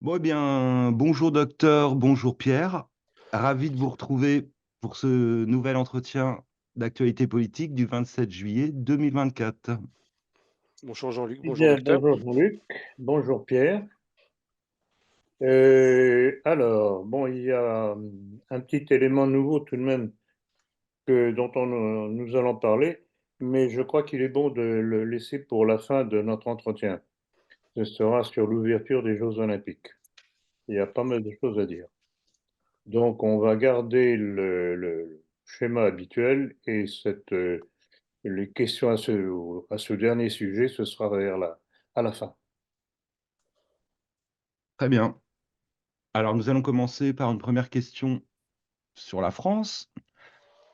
Bon, eh bien, bonjour docteur, bonjour Pierre. Ravi de vous retrouver pour ce nouvel entretien d'actualité politique du 27 juillet 2024. Bonjour Jean-Luc, Eh bonjour bien, docteur. bonjour Jean-Luc, bonjour Pierre. Alors, bon, il y a un petit élément nouveau tout de même dont nous allons parler, mais je crois qu'il est bon de le laisser pour la fin de notre entretien. Ce sera sur l'ouverture des Jeux Olympiques. Il y a pas mal de choses à dire. Donc, on va garder le schéma habituel et les questions à ce dernier sujet, ce sera à la fin. Très bien. Alors, nous allons commencer par une première question sur la France.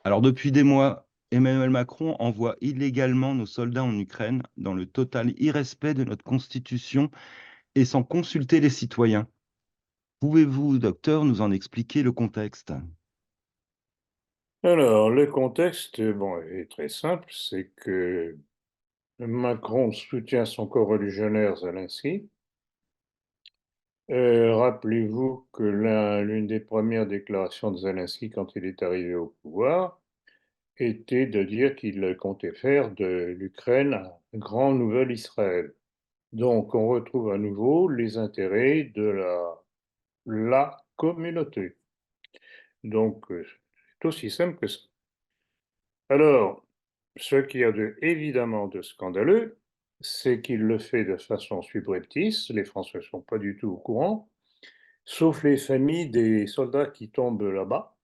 Alors, depuis des mois, Emmanuel Macron envoie illégalement nos soldats en Ukraine dans le total irrespect de notre Constitution et sans consulter les citoyens. Pouvez-vous, docteur, nous en expliquer le contexte? Alors, le contexte, bon, est très simple, c'est que Macron soutient son coreligionnaire Zelensky. Rappelez-vous que l'une des premières déclarations de Zelensky quand il est arrivé au pouvoir était de dire qu'il comptait faire de l'Ukraine un grand nouvel Israël. Donc, on retrouve à nouveau les intérêts de la communauté. Donc, c'est aussi simple que ça. Alors, ce qu'il y a évidemment de scandaleux, c'est qu'il le fait de façon subreptice, les Français ne sont pas du tout au courant, sauf les familles des soldats qui tombent là-bas.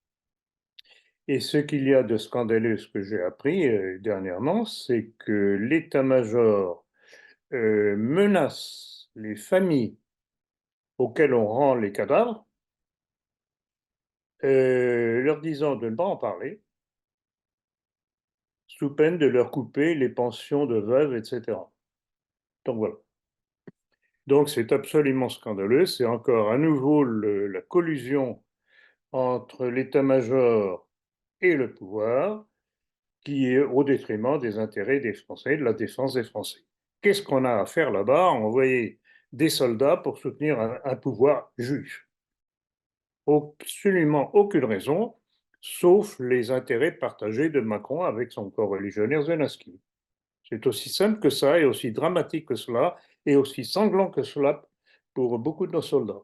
Et ce qu'il y a de scandaleux, ce que j'ai appris dernièrement, c'est que l'état-major menace les familles auxquelles on rend les cadavres, leur disant de ne pas en parler, sous peine de leur couper les pensions de veuves, etc. Donc voilà. Donc c'est absolument scandaleux. C'est encore à nouveau la collusion entre l'état-major et le pouvoir qui est au détriment des intérêts des Français, de la défense des Français. Qu'est-ce qu'on a à faire là-bas? Envoyer des soldats pour soutenir un pouvoir juif. Absolument aucune raison, sauf les intérêts partagés de Macron avec son coreligionnaire Zelensky. C'est aussi simple que ça, et aussi dramatique que cela, et aussi sanglant que cela pour beaucoup de nos soldats.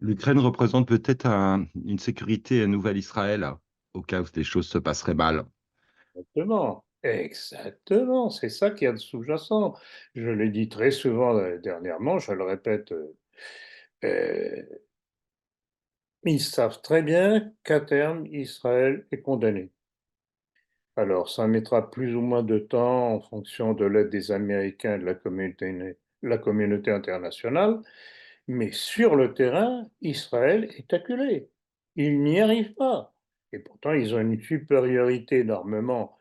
L'Ukraine représente peut-être une sécurité à Nouvelle-Israël, au cas où des choses se passeraient mal. Exactement, exactement, c'est ça qui y a de sous-jacent. Je l'ai dit très souvent dernièrement, je le répète, euh, ils savent très bien qu'à terme, Israël est condamné. Alors, ça mettra plus ou moins de temps en fonction de l'aide des Américains et de la communauté internationale, mais sur le terrain, Israël est acculé. Ils n'y arrivent pas. Et pourtant, ils ont une supériorité d'armement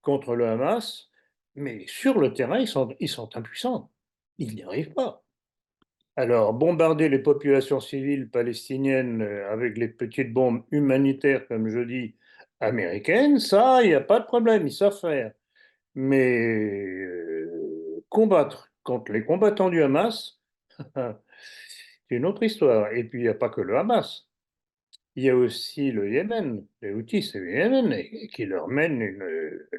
contre le Hamas, mais sur le terrain, ils sont impuissants. Ils n'y arrivent pas. Alors, bombarder les populations civiles palestiniennes avec les petites bombes humanitaires, comme je dis, américaines, ça, il n'y a pas de problème, ils savent faire. Mais combattre contre les combattants du Hamas, c'est une autre histoire. Et puis, il n'y a pas que le Hamas. Il y a aussi le Yémen. Les Houthis, c'est le Yémen qui leur mène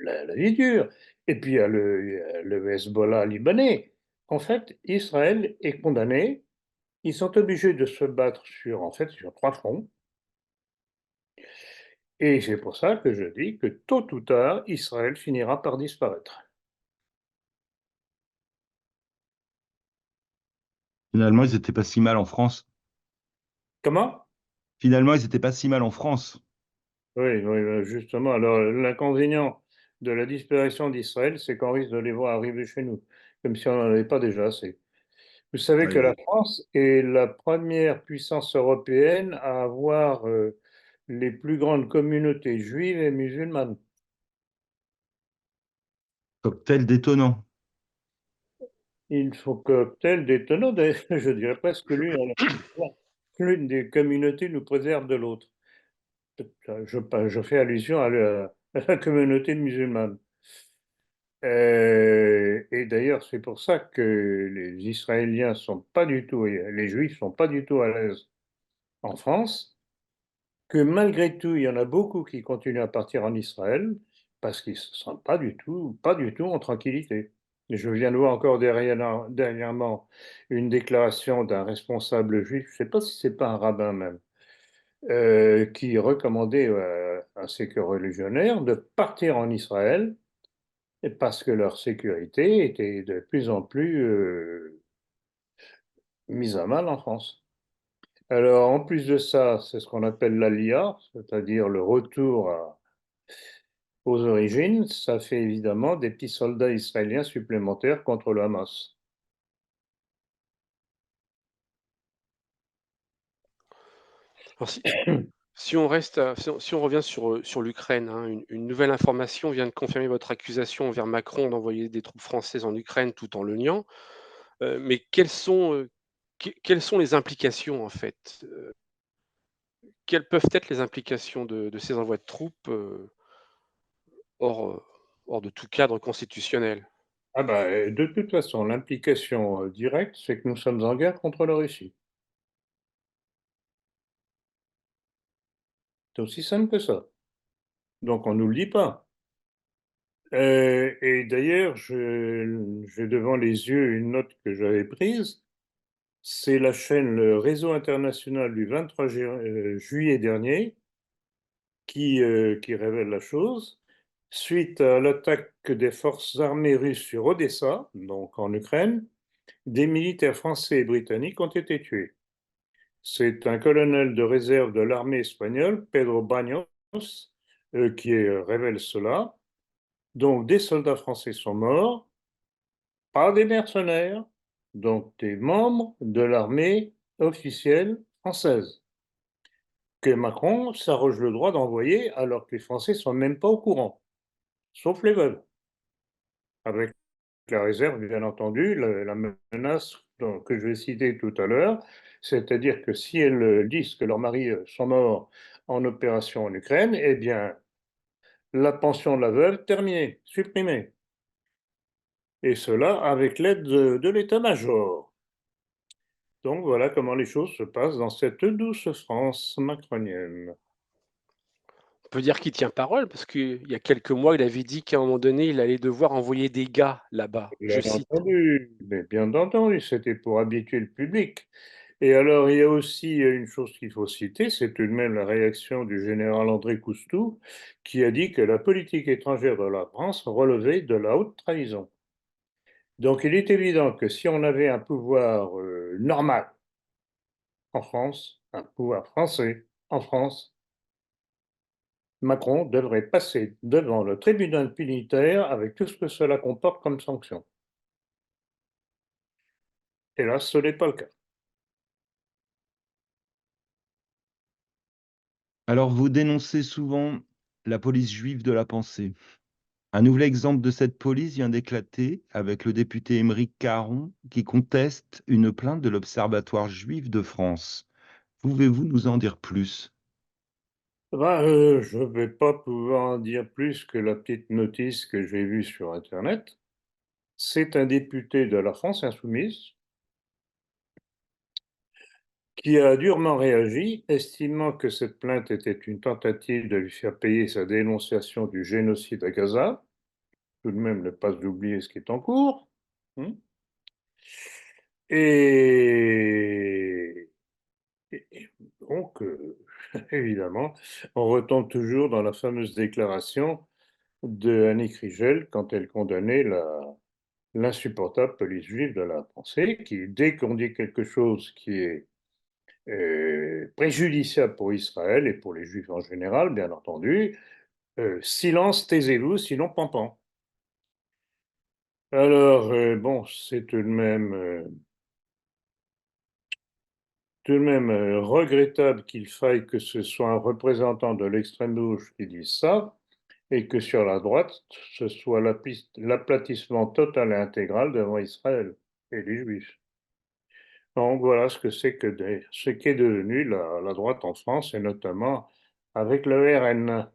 la vie dure. Et puis, il y a le Hezbollah libanais. En fait, Israël est condamné. Ils sont obligés de se battre en fait, sur trois fronts. Et c'est pour ça que je dis que tôt ou tard, Israël finira par disparaître. Finalement, ils n'étaient pas si mal en France. Comment? Finalement, ils n'étaient pas si mal en France. Oui, oui, justement. Alors, l'inconvénient de la disparition d'Israël, c'est qu'on risque de les voir arriver chez nous, comme si on n'en avait pas déjà assez. Vous savez que la Oui. France est la première puissance européenne à avoir les plus grandes communautés juives et musulmanes. Cocktail détonnant. Il faut que, tel détonnant, je dirais presque l'une des communautés nous préserve de l'autre. Je fais allusion à la communauté musulmane. Et d'ailleurs, c'est pour ça que les Israéliens sont pas du tout, les Juifs sont pas du tout à l'aise en France, que malgré tout, il y en a beaucoup qui continuent à partir en Israël parce qu'ils se sentent pas du tout en tranquillité. Et je viens de voir encore dernièrement une déclaration d'un responsable juif, je sais pas si c'est pas un rabbin même, qui recommandait à ses coreligionnaires de partir en Israël parce que leur sécurité était de plus en plus mise à mal en France. Alors, en plus de ça, c'est ce qu'on appelle l'ALIA, c'est-à-dire le retour aux origines. Ça fait évidemment des petits soldats israéliens supplémentaires contre le Hamas. Alors, si on reste, si on revient sur l'Ukraine, hein, une nouvelle information vient de confirmer votre accusation envers Macron d'envoyer des troupes françaises en Ukraine tout en le niant. Mais quelles sont les implications en fait? Quelles peuvent être les implications de ces envois de troupes, hors, hors de tout cadre constitutionnel? Ah bah, de toute façon, l'implication directe, c'est que nous sommes en guerre contre la Russie. C'est aussi simple que ça. Donc on ne nous le dit pas. Et d'ailleurs, j'ai devant les yeux une note que j'avais prise. C'est la chaîne Le Réseau International du 23 juillet dernier qui révèle la chose. Suite à l'attaque des forces armées russes sur Odessa, donc en Ukraine, des militaires français et britanniques ont été tués. C'est un colonel de réserve de l'armée espagnole, Pedro Baños, qui révèle cela. Donc des soldats français sont morts, pas des mercenaires, donc des membres de l'armée officielle française, que Macron s'arroge le droit d'envoyer alors que les Français ne sont même pas au courant, sauf les veuves, avec la réserve, bien entendu, la menace que je vais citer tout à l'heure, c'est-à-dire que si elles disent que leurs maris sont morts en opération en Ukraine, eh bien, la pension de la veuve terminée, supprimée. Et cela avec l'aide de l'état-major. Donc voilà comment les choses se passent dans cette douce France macronienne. On peut dire qu'il tient parole parce qu'il y a quelques mois, il avait dit qu'à un moment donné, il allait devoir envoyer des gars là-bas. Je cite. Bien entendu, c'était pour habituer le public. Et alors, il y a aussi une chose qu'il faut citer, c'est tout de même la réaction du général André Coustou, qui a dit que la politique étrangère de la France relevait de la haute trahison. Donc, il est évident que si on avait un pouvoir normal en France, un pouvoir français en France, Macron devrait passer devant le tribunal militaire avec tout ce que cela comporte comme sanction. Hélas, ce n'est pas le cas. Alors, vous dénoncez souvent la police juive de la pensée. Un nouvel exemple de cette police vient d'éclater avec le député Émeric Caron qui conteste une plainte de l'Observatoire juif de France. Pouvez-vous nous en dire plus? Je ne vais pas pouvoir en dire plus que la petite notice que j'ai vue sur Internet. C'est un député de la France insoumise qui a durement réagi, estimant que cette plainte était une tentative de lui faire payer sa dénonciation du génocide à Gaza. Tout de même, ne pas oublier ce qui est en cours. Hein. Et, et donc, évidemment, on retombe toujours dans la fameuse déclaration de Annick Rigel quand elle condamnait l'insupportable police juive de la pensée, qui, dès qu'on dit quelque chose qui est préjudiciable pour Israël et pour les Juifs en général, bien entendu, silence, taisez-vous, sinon pampan. Alors, bon, c'est tout de même regrettable qu'il faille que ce soit un représentant de l'extrême gauche qui dise ça, et que sur la droite, ce soit l'aplatissement total et intégral devant Israël et les Juifs. Donc voilà ce qu'est devenu la droite en France, et notamment avec le RN,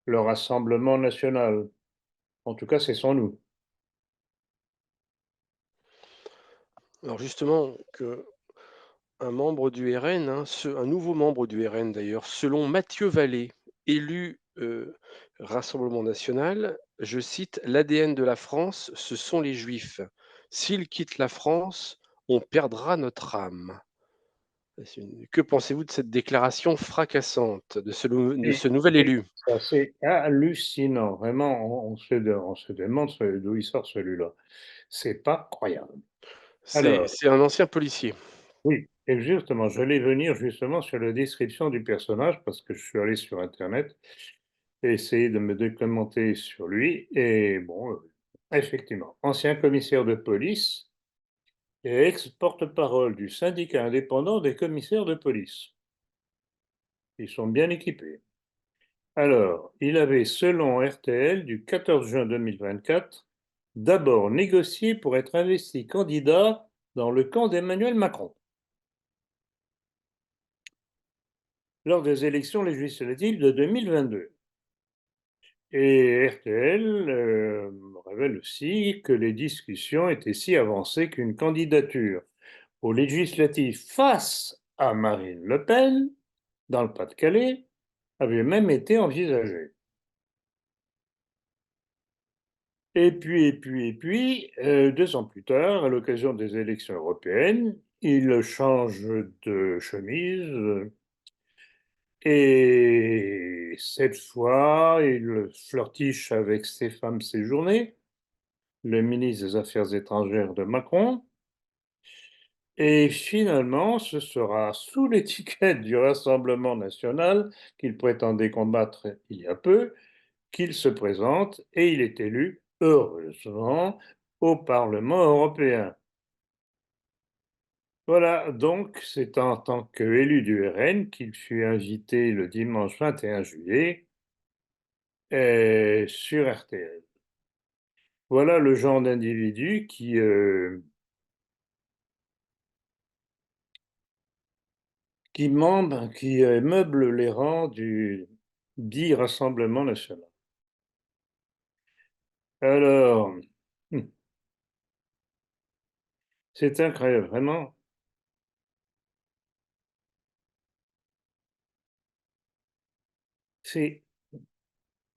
le Rassemblement national. En tout cas, c'est sans nous. Alors justement, un membre du RN, hein, un nouveau membre du RN d'ailleurs, selon Mathieu Vallée, élu Rassemblement national, je cite, l'ADN de la France, ce sont les Juifs. S'ils quittent la France, on perdra notre âme. Que pensez-vous de cette déclaration fracassante de de Et ce nouvel élu? c'est assez hallucinant. Vraiment, on se demande d'où il sort celui-là. C'est pas croyable. Alors, C'est un ancien policier. oui, et justement, j'allais venir justement sur la description du personnage parce que je suis allé sur internet et essayer de me documenter sur lui et bon, effectivement, ancien commissaire de police et ex-porte-parole du syndicat indépendant des commissaires de police. Ils sont bien équipés. Alors, il avait, selon RTL du 14 juin 2024, d'abord négocié pour être investi candidat dans le camp d'Emmanuel Macron lors des élections législatives de 2022. Et RTL révèle aussi que les discussions étaient si avancées qu'une candidature aux législatives face à Marine Le Pen, dans le Pas-de-Calais, avait même été envisagée. Et puis, 2 ans plus tard, à l'occasion des élections européennes, il change de chemise et cette fois, il flirtiche avec Stéphane Séjourné, le ministre des Affaires étrangères de Macron. Et finalement, ce sera sous l'étiquette du Rassemblement national qu'il prétendait combattre il y a peu, qu'il se présente et il est élu, heureusement, au Parlement européen. Voilà, donc c'est en tant qu'élu du RN qu'il fut invité le dimanche 21 juillet sur RTL. Voilà le genre d'individu qui meuble les rangs du dit Rassemblement national. Alors, hmm, c'est incroyable, vraiment. C'est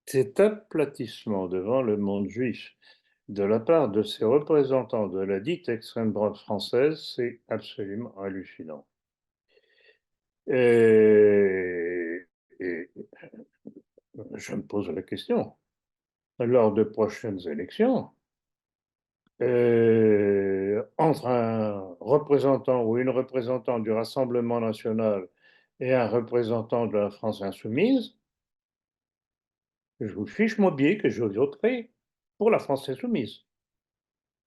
Cet aplatissement devant le monde juif de la part de ces représentants de la dite extrême droite française, c'est absolument hallucinant. Et, et je me pose la question, lors de prochaines élections, entre un représentant ou une représentante du Rassemblement national et un représentant de la France insoumise, je vous fiche mon billet que je voterai pour la France insoumise.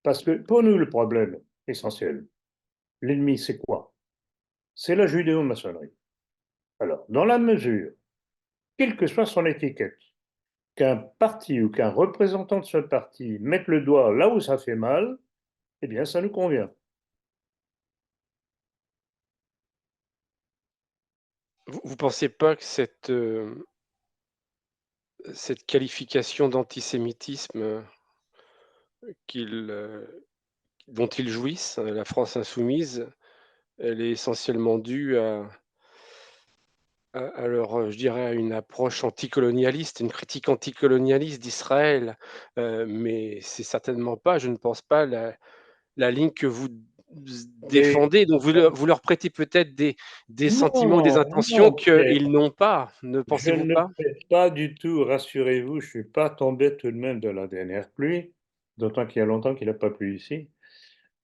Parce que pour nous, le problème essentiel, l'ennemi, c'est quoi? C'est la judéo-maçonnerie. Alors, dans la mesure, quelle que soit son étiquette, qu'un parti ou qu'un représentant de ce parti mette le doigt là où ça fait mal, eh bien, ça nous convient. Vous pensez pas que cette qualification d'antisémitisme, qu'ils, dont ils jouissent, la France insoumise, elle est essentiellement due à leur, je dirais, à une approche anticolonialiste, une critique anticolonialiste d'Israël, mais c'est certainement pas, je ne pense pas, la ligne que vous Et défendez. Donc vous leur prêtez peut-être des sentiments ou des non, intentions non, qu'ils n'ont pas, ne je pensez-vous ne pas? fais pas du tout, rassurez-vous, je ne suis pas tombé tout de même de la dernière pluie, d'autant qu'il y a longtemps qu'il n'a pas plu ici.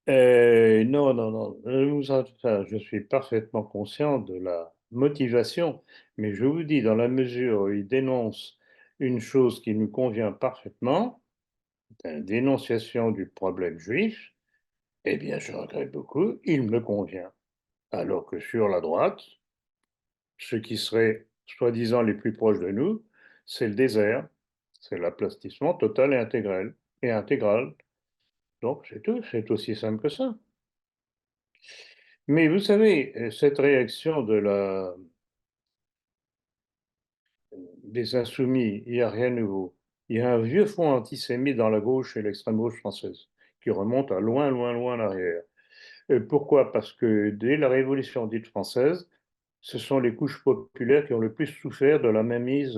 Non, non, non, enfin, je suis parfaitement conscient de la motivation, mais je vous dis, dans la mesure où il dénonce une chose qui nous convient parfaitement, la dénonciation du problème juif, eh bien, je regrette beaucoup, il me convient. Alors que sur la droite, ceux qui seraient soi-disant les plus proches de nous, c'est le désert, c'est l'aplatissement total et intégral. Donc, c'est tout, c'est aussi simple que ça. Mais vous savez, cette réaction des insoumis, il n'y a rien de nouveau. il y a un vieux fond antisémite dans la gauche et l'extrême gauche française, qui remonte à loin, loin, loin en arrière. Pourquoi? Parce que dès la Révolution dite française, ce sont les couches populaires qui ont le plus souffert de la mainmise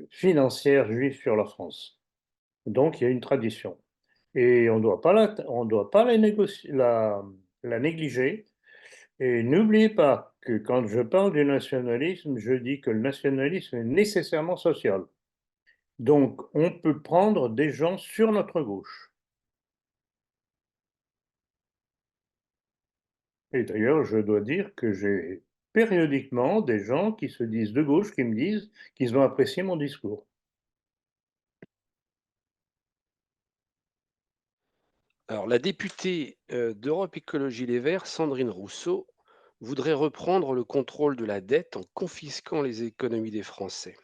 financière juive sur la France. Donc il y a une tradition. Et on ne doit pas la négliger. Et n'oubliez pas que quand je parle du nationalisme, je dis que le nationalisme est nécessairement social. Donc on peut prendre des gens sur notre gauche. Et d'ailleurs, je dois dire que j'ai périodiquement des gens qui se disent de gauche qui me disent qu'ils ont apprécié mon discours. Alors, la députée d'Europe Écologie Les Verts, Sandrine Rousseau, voudrait reprendre le contrôle de la dette en confisquant les économies des Français.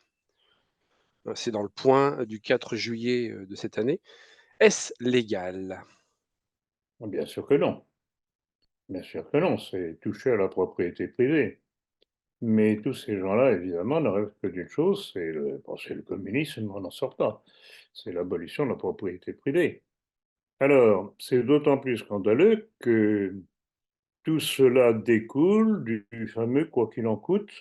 C'est dans le point du 4 juillet de cette année. Est-ce légal? Bien sûr que non. Bien sûr que non, c'est toucher à la propriété privée. Mais tous ces gens-là, évidemment, ne rêvent que d'une chose, c'est le communisme, on n'en sort pas. C'est l'abolition de la propriété privée. Alors, c'est d'autant plus scandaleux que tout cela découle du fameux quoi qu'il en coûte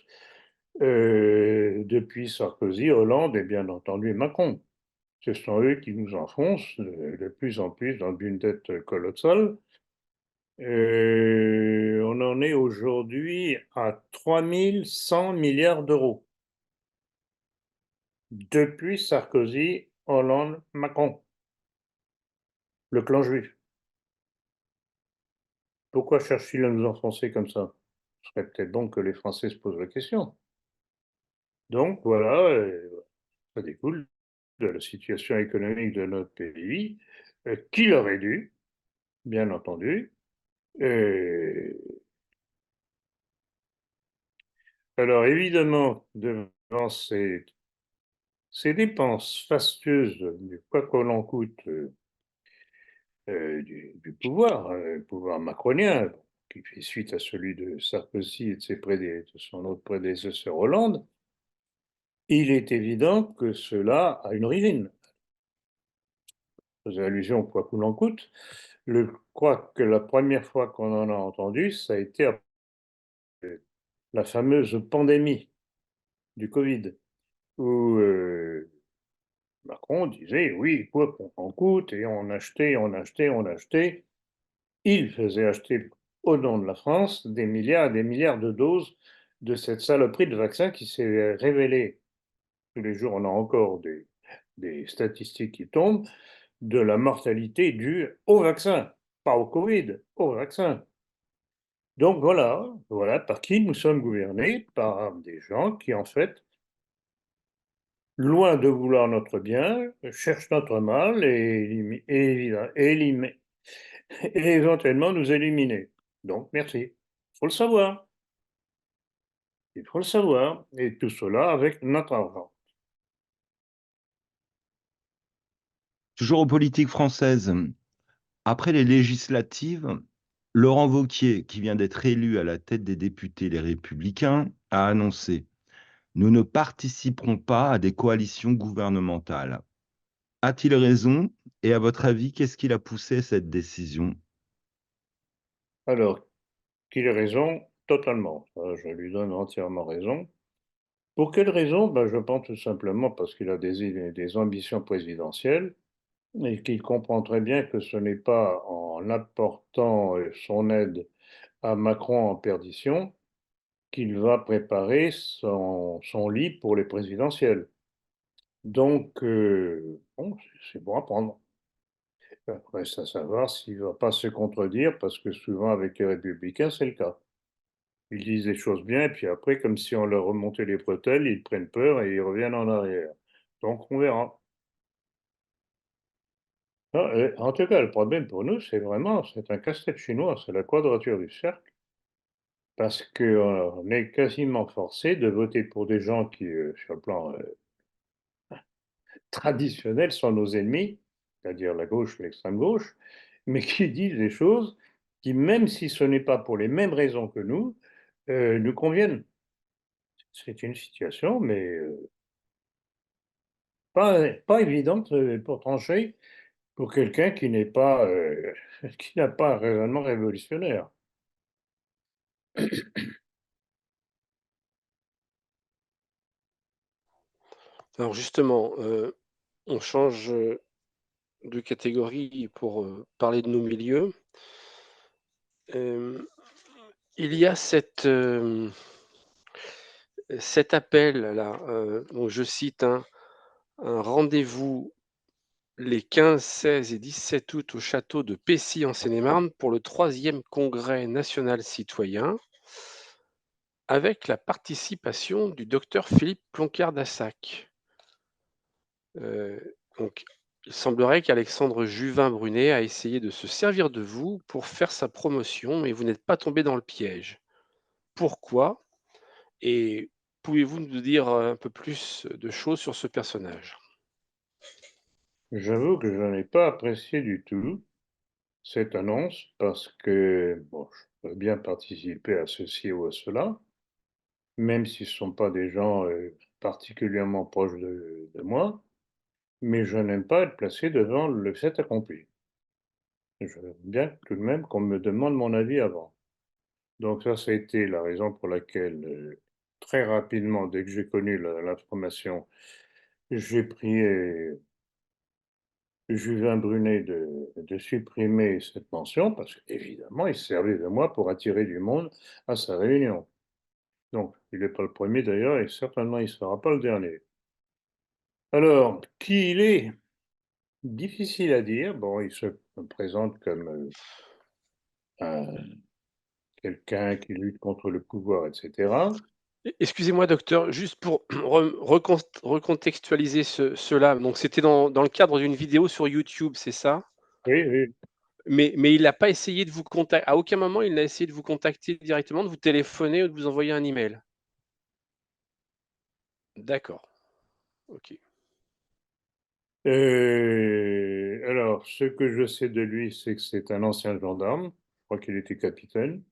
depuis Sarkozy, Hollande et bien entendu Macron. Ce sont eux qui nous enfoncent de plus en plus dans une dette colossale. On en est aujourd'hui à 3100 milliards d'euros depuis Sarkozy, Hollande, Macron, le clan juif. Pourquoi cherche-t-il à nous enfoncer comme ça? Ce serait peut-être bon que les Français se posent la question. Donc voilà, ça découle de la situation économique de notre pays, qu'il aurait dû, bien entendu. Alors évidemment, devant ces dépenses fastueuses du quoi qu'on en coûte du pouvoir, pouvoir macronien, qui fait suite à celui de Sarkozy et de son autre prédécesseur Hollande, il est évident que cela a une origine. Je faisais allusion au quoi qu'on en coûte. Je crois que la première fois qu'on en a entendu, ça a été la fameuse pandémie du Covid, où Macron disait oui, quoi qu'on en coûte, et on achetait, on achetait, on achetait. Il faisait acheter au nom de la France des milliards et des milliards de doses de cette saloperie de vaccin qui s'est révélée. Tous les jours, on a encore des statistiques qui tombent de la mortalité due au vaccin, pas au Covid, au vaccin. Donc voilà par qui nous sommes gouvernés, par des gens qui, en fait, loin de vouloir notre bien, cherchent notre mal et éventuellement nous éliminer. Donc, merci. Il faut le savoir. Il faut le savoir. Et tout cela avec notre argent. Toujours aux politiques françaises. Après les législatives, Laurent Wauquiez, qui vient d'être élu à la tête des députés Les Républicains, a annoncé: nous ne participerons pas à des coalitions gouvernementales. A-t-il raison? Et à votre avis, qu'est-ce qui l'a poussé à cette décision? Alors, qu'il ait raison, totalement. Je lui donne entièrement raison. Pour quelle raison? Ben, je pense tout simplement parce qu'il a des ambitions présidentielles et qu'il comprend très bien que ce n'est pas en apportant son aide à Macron en perdition qu'il va préparer son lit pour les présidentielles. Donc, bon, c'est bon à prendre. Après, c'est à savoir s'il ne va pas se contredire, parce que souvent avec les républicains, c'est le cas. Ils disent des choses bien, et puis après, comme si on leur remontait les bretelles, ils prennent peur et ils reviennent en arrière. Donc, on verra. Ah, en tout cas, le problème pour nous, c'est un casse-tête chinois, c'est la quadrature du cercle, parce qu'on est quasiment forcé de voter pour des gens qui, sur le plan traditionnel, sont nos ennemis, c'est-à-dire la gauche, l'extrême gauche, mais qui disent des choses qui, même si ce n'est pas pour les mêmes raisons que nous conviennent. C'est une situation, mais pas évidente pour trancher pour quelqu'un qui n'est pas, qui n'a pas un raisonnement révolutionnaire. Alors justement, on change de catégorie pour parler de nos milieux. Il y a cet appel-là, donc je cite, hein, un rendez-vous les 15, 16 et 17 août au château de Pessy en Seine-et-Marne pour le 3e congrès national citoyen avec la participation du docteur Philippe Ploncart-Dassac. Donc il semblerait qu'Alexandre Juvin-Brunet a essayé de se servir de vous pour faire sa promotion, mais vous n'êtes pas tombé dans le piège. Pourquoi? Et pouvez-vous nous dire un peu plus de choses sur ce personnage? J'avoue que je n'ai pas apprécié du tout cette annonce parce que, bon, je peux bien participer à ceci ou à cela, même si ce ne sont pas des gens particulièrement proches de moi, mais je n'aime pas être placé devant le fait accompli. J'aime bien tout de même qu'on me demande mon avis avant. Donc ça a été la raison pour laquelle, très rapidement, dès que j'ai connu l'information, j'ai prié Juvin Brunet de supprimer cette mention, parce qu'évidemment, il se servait de moi pour attirer du monde à sa réunion. Donc, il n'est pas le premier d'ailleurs, et certainement il ne sera pas le dernier. Alors, qui il est? Difficile à dire. Bon, il se présente comme quelqu'un qui lutte contre le pouvoir, etc. Excusez-moi docteur, juste pour recontextualiser cela, donc c'était dans le cadre d'une vidéo sur YouTube, c'est ça? Oui, oui. Mais il n'a pas essayé de vous contacter. À aucun moment il n'a essayé de vous contacter directement, de vous téléphoner ou de vous envoyer un email? D'accord, OK. Alors, ce que je sais de lui, c'est que c'est un ancien gendarme. Je crois qu'il était capitaine.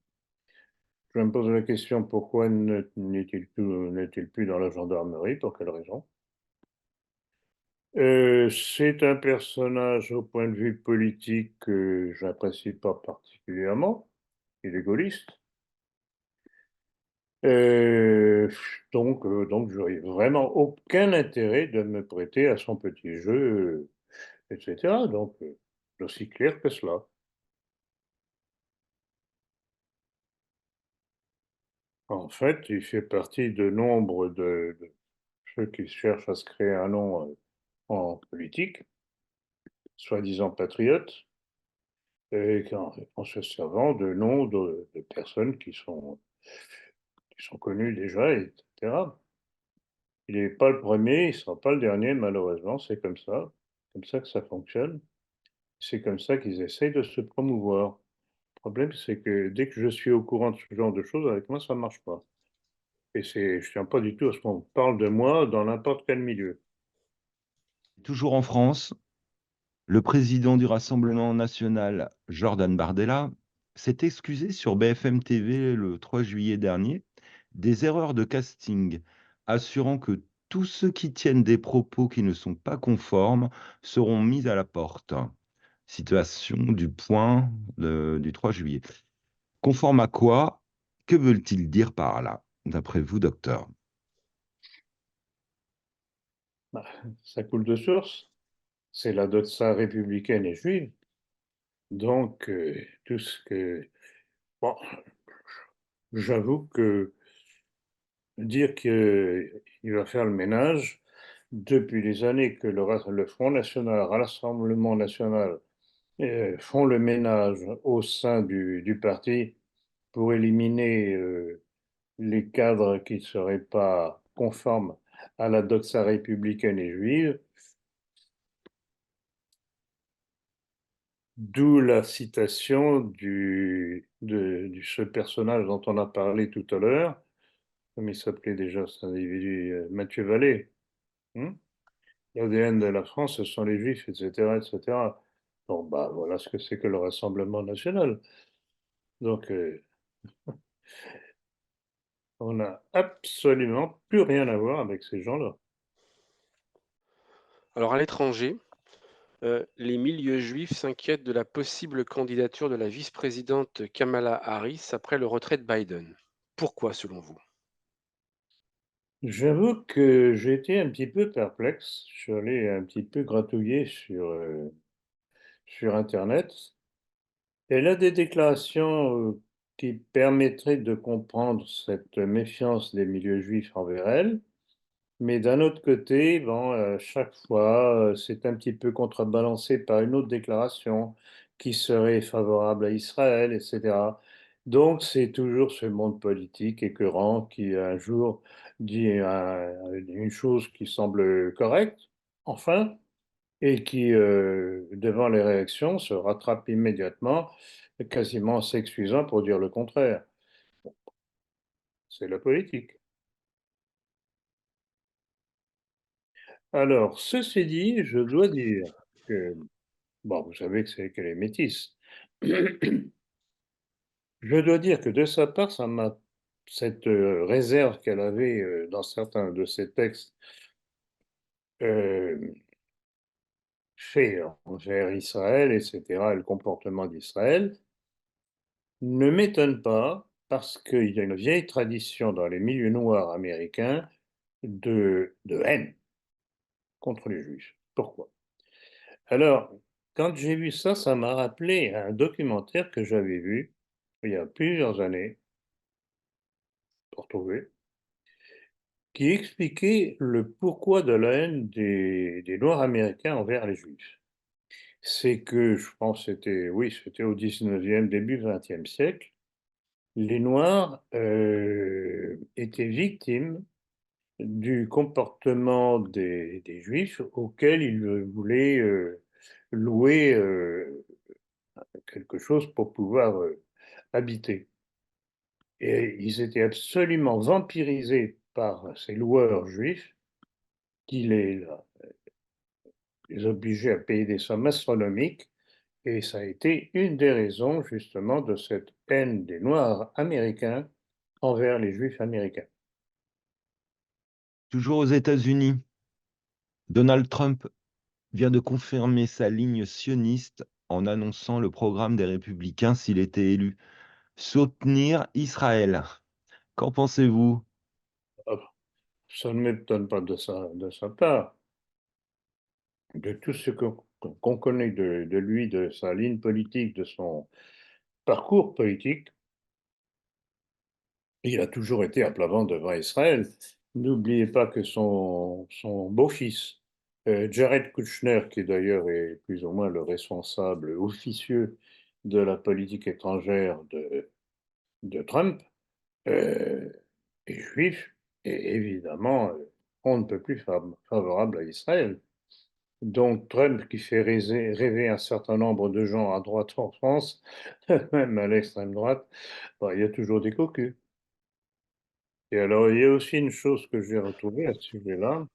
Je me pose la question, pourquoi n'est-il plus dans la gendarmerie? Pour quelle raison? C'est un personnage au point de vue politique que j'apprécie pas particulièrement. Il est gaulliste. Euh, donc je n'aurais vraiment aucun intérêt de me prêter à son petit jeu, etc. Donc, aussi clair que cela. En fait, il fait partie de nombre de ceux qui cherchent à se créer un nom en politique, soi-disant patriotes, et en se servant de noms de personnes qui sont connues déjà, etc. Il n'est pas le premier, il ne sera pas le dernier, malheureusement, c'est comme ça que ça fonctionne. C'est comme ça qu'ils essayent de se promouvoir. Le problème, c'est que dès que je suis au courant de ce genre de choses, avec moi, ça ne marche pas. Et je ne tiens pas du tout à ce qu'on parle de moi dans n'importe quel milieu. Toujours en France, le président du Rassemblement national, Jordan Bardella, s'est excusé sur BFM TV le 3 juillet dernier des erreurs de casting, assurant que tous ceux qui tiennent des propos qui ne sont pas conformes seront mis à la porte. Citation du Point du 3 juillet. Conforme à quoi? Que veulent-ils dire par là, d'après vous, docteur? Bah, ça coule de source. C'est la doxa républicaine et juive. Donc, tout ce que... Bon, j'avoue que dire qu'il va faire le ménage, depuis les années que le Front National, le Rassemblement National font le ménage au sein du parti pour éliminer les cadres qui ne seraient pas conformes à la doxa républicaine et juive, d'où la citation de ce personnage dont on a parlé tout à l'heure, comme il s'appelait déjà cet individu, Mathieu Vallée. Hein. L'ADN de la France, ce sont les Juifs, etc., etc. Bon, bah, voilà ce que c'est que le Rassemblement national. Donc, on n'a absolument plus rien à voir avec ces gens-là. Alors à l'étranger, les milieux juifs s'inquiètent de la possible candidature de la vice-présidente Kamala Harris après le retrait de Biden. Pourquoi selon vous? J'avoue que j'ai été un petit peu perplexe. Je suis allé un petit peu gratouiller sur internet. Elle a des déclarations, qui permettraient de comprendre cette méfiance des milieux juifs envers elle. Mais d'un autre côté, bon, chaque fois, c'est un petit peu contrebalancé par une autre déclaration qui serait favorable à Israël et cetera. Donc c'est toujours ce monde politique écœurant qui un jour dit une chose qui semble correcte, enfin, et qui, devant les réactions, se rattrape immédiatement, quasiment s'excusant pour dire le contraire. C'est la politique. Alors ceci dit, je dois dire que bon, vous savez que c'est qu'elle est métisse. Je dois dire que de sa part, ça m'a cette, réserve qu'elle avait, dans certains de ses textes, hem, faits envers Israël et cetera et le comportement d'Israël, ne m'étonne pas parce qu'il y a une vieille tradition dans les milieux noirs américains de haine contre les juifs. Pourquoi? Alors, quand j'ai vu ça, ça m'a rappelé un documentaire que j'avais vu il y a plusieurs années, pour trouver, qui expliquait le pourquoi de la haine des Noirs américains envers les Juifs. C'est que, je pense que c'était oui, c'était au 19e, début 20e siècle, les Noirs, étaient victimes du comportement des Juifs auxquels ils, voulaient, louer, quelque chose pour pouvoir, habiter. Et ils étaient absolument vampirisés par ces loueurs juifs qui les obligeaient à payer des sommes astronomiques. Et ça a été une des raisons justement de cette haine des Noirs américains envers les Juifs américains. Toujours aux États-Unis, Donald Trump vient de confirmer sa ligne sioniste en annonçant le programme des Républicains s'il était élu. Soutenir Israël. Qu'en pensez-vous? Ah, ça ne m'étonne pas de sa part. De tout ce qu'on connaît de lui, de sa ligne politique, de son parcours politique, il a toujours été à plat ventre devant Israël. N'oubliez pas que son beau-fils, Jared Kushner, qui d'ailleurs est plus ou moins le responsable officieux de la politique étrangère de Trump, est juif et évidemment, on ne peut plus favorable à Israël. Donc Trump qui fait rêver un certain nombre de gens à droite en France, même à l'extrême droite, bah, il y a toujours des cocus. Et alors, il y a aussi une chose que j'ai retrouvée à ce sujet-là,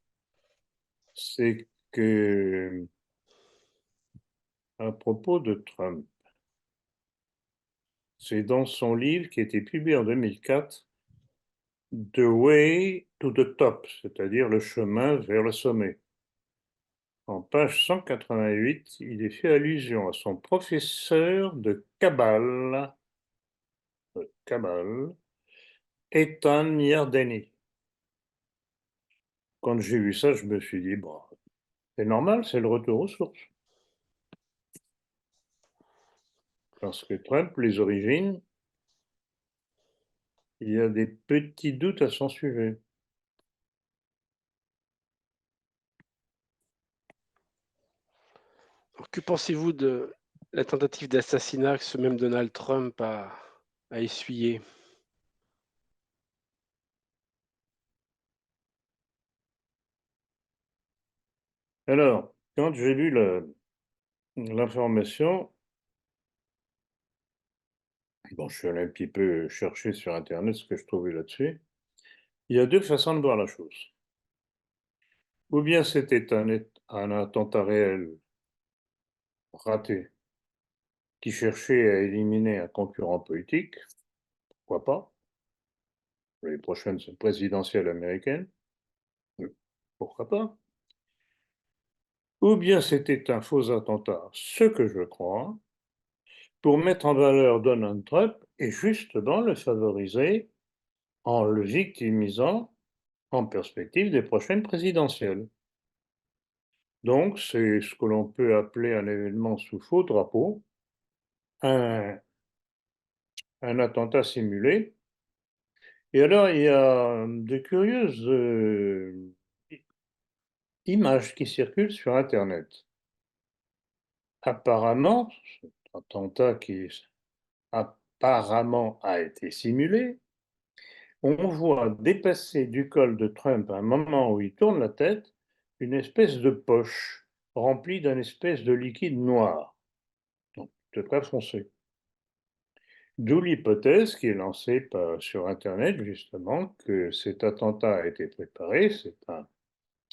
c'est que, à propos de Trump, c'est dans son livre qui a été publié en 2004, The Way to the Top, c'est-à-dire le chemin vers le sommet. En page 188, il est fait allusion à son professeur de Kabbale, Eitan Yardeni. Quand j'ai vu ça, je me suis dit, bon, c'est normal, c'est le retour aux sources. Parce que Trump, les origines, il y a des petits doutes à son sujet. Alors, que pensez-vous de la tentative d'assassinat que ce même Donald Trump a essuyé? Alors, quand j'ai lu l'information, bon, je suis allé un petit peu chercher sur Internet ce que je trouvais là-dessus. Il y a deux façons de voir la chose. Ou bien c'était un attentat réel raté qui cherchait à éliminer un concurrent politique, pourquoi pas, pour les prochaines présidentielles américaines, pourquoi pas. ou bien c'était un faux attentat, ce que je crois, pour mettre en valeur Donald Trump et justement le favoriser en le victimisant en perspective des prochaines présidentielles. Donc, c'est ce que l'on peut appeler un événement sous faux drapeau, un, un attentat simulé. Et alors, il y a de curieuses images qui circulent sur Internet. Apparemment, cet attentat qui apparemment a été simulé, on voit dépasser du col de Trump à un moment où il tourne la tête une espèce de poche remplie d'un espèce de liquide noir, donc de très foncé. D'où l'hypothèse qui est lancée sur Internet, justement, que cet attentat a été préparé.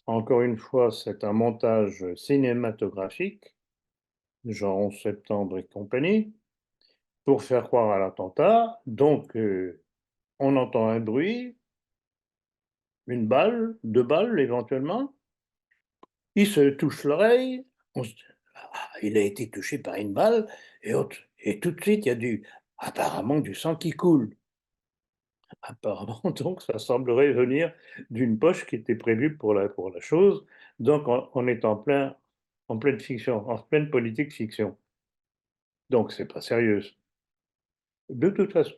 Encore une fois, c'est un montage cinématographique, genre 11 septembre et compagnie, pour faire croire à l'attentat. Donc, on entend un bruit, une balle, deux balles éventuellement. Il se touche l'oreille. Ah, il a été touché par une balle. Et tout de suite, il y a apparemment du sang qui coule. Apparemment, donc, ça semblerait venir d'une poche qui était prévue pour la chose. Donc, on est en pleine fiction, en pleine politique fiction. Donc, c'est pas sérieux. De toute façon,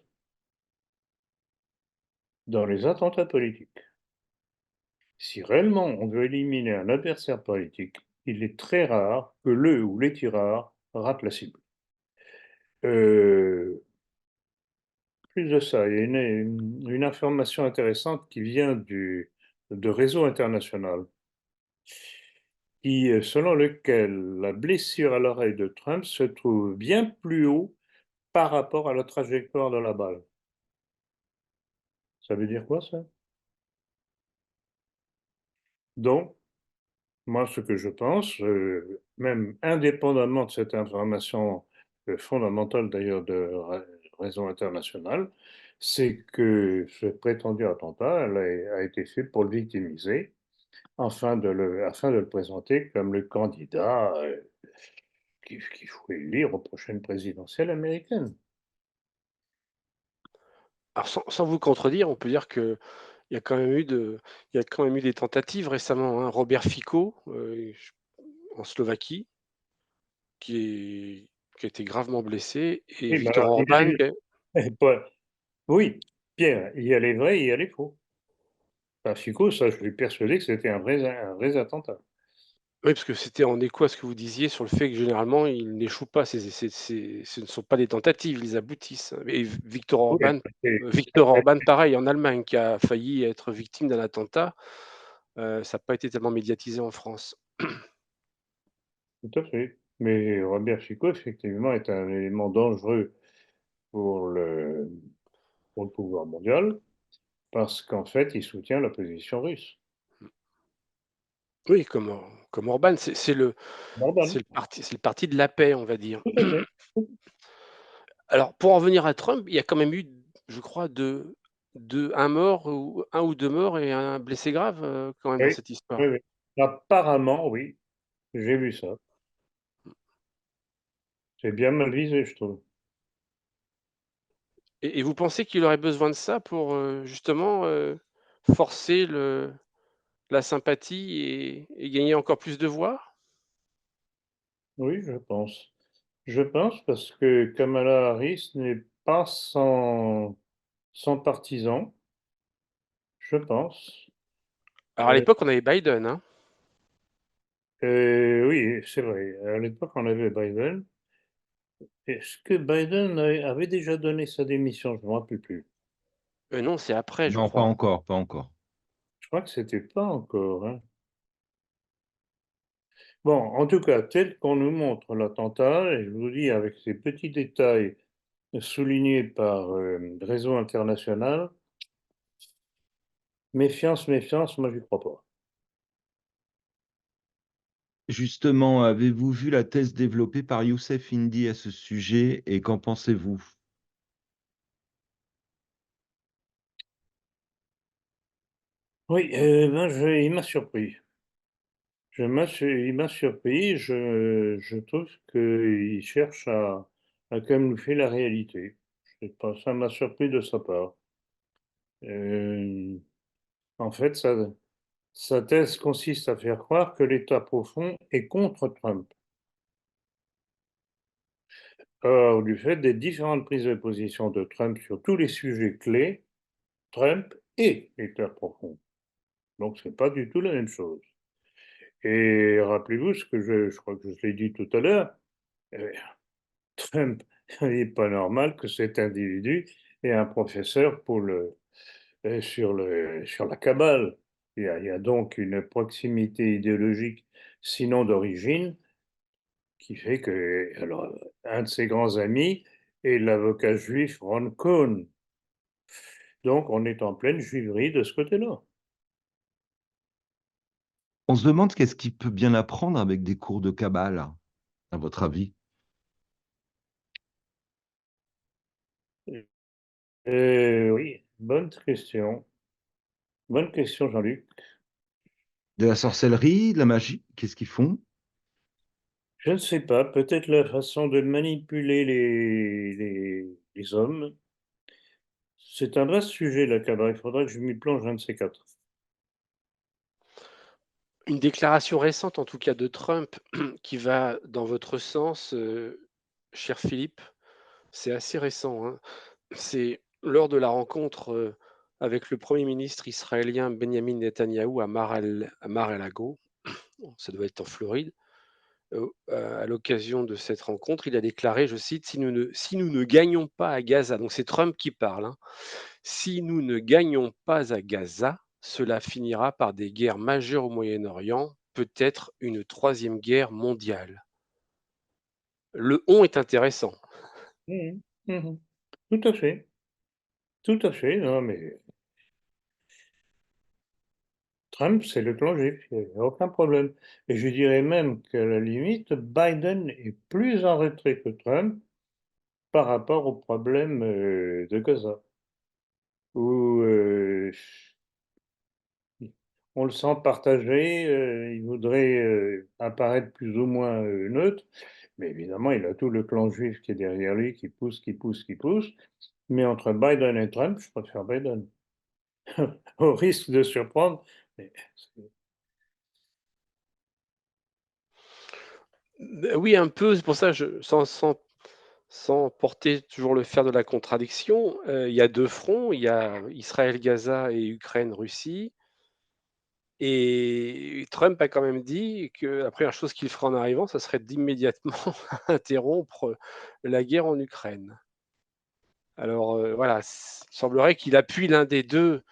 dans les attentats politiques, si réellement on veut éliminer un adversaire politique, il est très rare que le ou les tireurs ratent la cible. Euh, Plus de ça, il y a une information intéressante qui vient de Réseau International, selon lequel la blessure à l'oreille de Trump se trouve bien plus haut par rapport à la trajectoire de la balle. Ça veut dire quoi, ça? Donc, moi, ce que je pense, même indépendamment de cette information fondamentale d'ailleurs de Réseau International, c'est que ce prétendu attentat a été fait pour le victimiser, afin de le présenter comme le candidat qu'il faut élire aux prochaines présidentielles américaines. Alors sans vous contredire, on peut dire qu'il y a quand même eu il y a quand même eu des tentatives récemment, hein. Robert Fico, en Slovaquie, qui est qui a été gravement blessé et Oui, mais Viktor alors, Orban qui oui, Pierre, il y a les vrais et il y a les faux. Fico, ça, je suis persuadé que c'était un vrai attentat. oui, parce que c'était en écho à ce que vous disiez sur le fait que généralement ils n'échouent pas, ce ne sont pas des tentatives, ils aboutissent. Et Oui, Viktor Orban pareil en Allemagne qui a failli être victime d'un attentat, ça n'a pas été tellement médiatisé en France. tout à fait. Mais Robert Fico, effectivement, est un élément dangereux pour pour le pouvoir mondial, parce qu'en fait, il soutient la position russe. Oui, comme Orban, Normal. c'est le parti de la paix, on va dire. Tout à fait. Alors pour en revenir à Trump, il y a quand même eu, je crois, 1 mort ou 1 ou 2 morts et un blessé grave, quand même dans Oui, cette oui, histoire. oui. Apparemment, oui, j'ai vu ça. C'est bien mal visé, je trouve. Et vous pensez qu'il aurait besoin de ça pour, justement, forcer la sympathie et gagner encore plus de voix? Oui, je pense. Je pense parce que Kamala Harris n'est pas sans partisans, je pense. Alors à l'époque, on avait Biden, hein. Oui, c'est vrai. À l'époque, on avait Biden. Est-ce que Biden avait déjà donné sa démission? Je ne me rappelle plus. Non, c'est après, je Non, pas crois. encore, pas encore. Je crois que c'était pas encore, hein. Bon, en tout cas, tel qu'on nous montre l'attentat, et je vous dis avec ces petits détails soulignés par Réseau International, méfiance, méfiance, moi j'y crois pas. Justement, avez-vous vu la thèse développée par Youssef Indy à ce sujet et qu'en pensez-vous? Oui, ben il m'a surpris. Il m'a surpris. Je trouve qu'il cherche à camoufler la réalité. Je sais pas, ça m'a surpris de sa part. En fait, sa thèse consiste à faire croire que l'État profond est contre Trump. Or, du fait des différentes prises de position de Trump sur tous les sujets clés, Trump est l'État profond. Donc, c'est pas du tout la même chose. Et rappelez-vous ce que je crois que je l'ai dit tout à l'heure, euh, Trump, il n'est pas normal que cet individu ait un professeur sur la cabale. Il y a donc une proximité idéologique, sinon d'origine, qui fait que alors, un de ses grands amis est l'avocat juif Ron Cohn. Donc, on est en pleine juiverie de ce côté-là. On se demande qu'est-ce qu'il peut bien apprendre avec des cours de Kabbale, à votre avis? Oui, bonne question. Bonne question, Jean-Luc. De la sorcellerie, de la magie? Qu'est-ce qu'ils font? Je ne sais pas, peut-être la façon de manipuler les hommes. C'est un vaste sujet, la cabale. Il faudra que je m'y plonge un de ces quatre. Une déclaration récente, en tout cas de Trump, qui va dans votre sens, cher Philippe, c'est assez récent, hein. C'est lors de la rencontre, avec le premier ministre israélien Benjamin Netanyahou à Mar-a-Lago, ça doit être en Floride. À l'occasion de cette rencontre, il a déclaré, je cite: Si nous ne gagnons pas à Gaza», donc c'est Trump qui parle, hein: «Si nous ne gagnons pas à Gaza, cela finira par des guerres majeures au Moyen-Orient, peut-être une troisième guerre mondiale». Le «on» est intéressant. Mhm, mhm. Tout à fait. Tout à fait. Non, mais Trump, c'est le clan juif. Il n'y a aucun problème. Et je dirais même qu'à la limite, Biden est plus en retrait que Trump par rapport au problème de Gaza, où on le sent partagé, il voudrait apparaître plus ou moins neutre, mais évidemment, il a tout le clan juif qui est derrière lui, qui pousse, qui pousse, qui pousse. Mais entre Biden et Trump, je préfère Biden, au risque de surprendre. Mais Oui, un peu, c'est pour ça je sans porter toujours le fer de la contradiction, il y a 2 fronts, il y a Israël-Gaza et Ukraine-Russie. Et Trump a quand même dit que la première chose qu'il fera en arrivant, ça serait d'immédiatement interrompre la guerre en Ukraine. Alors, voilà, il semblerait qu'il appuie l'un des 2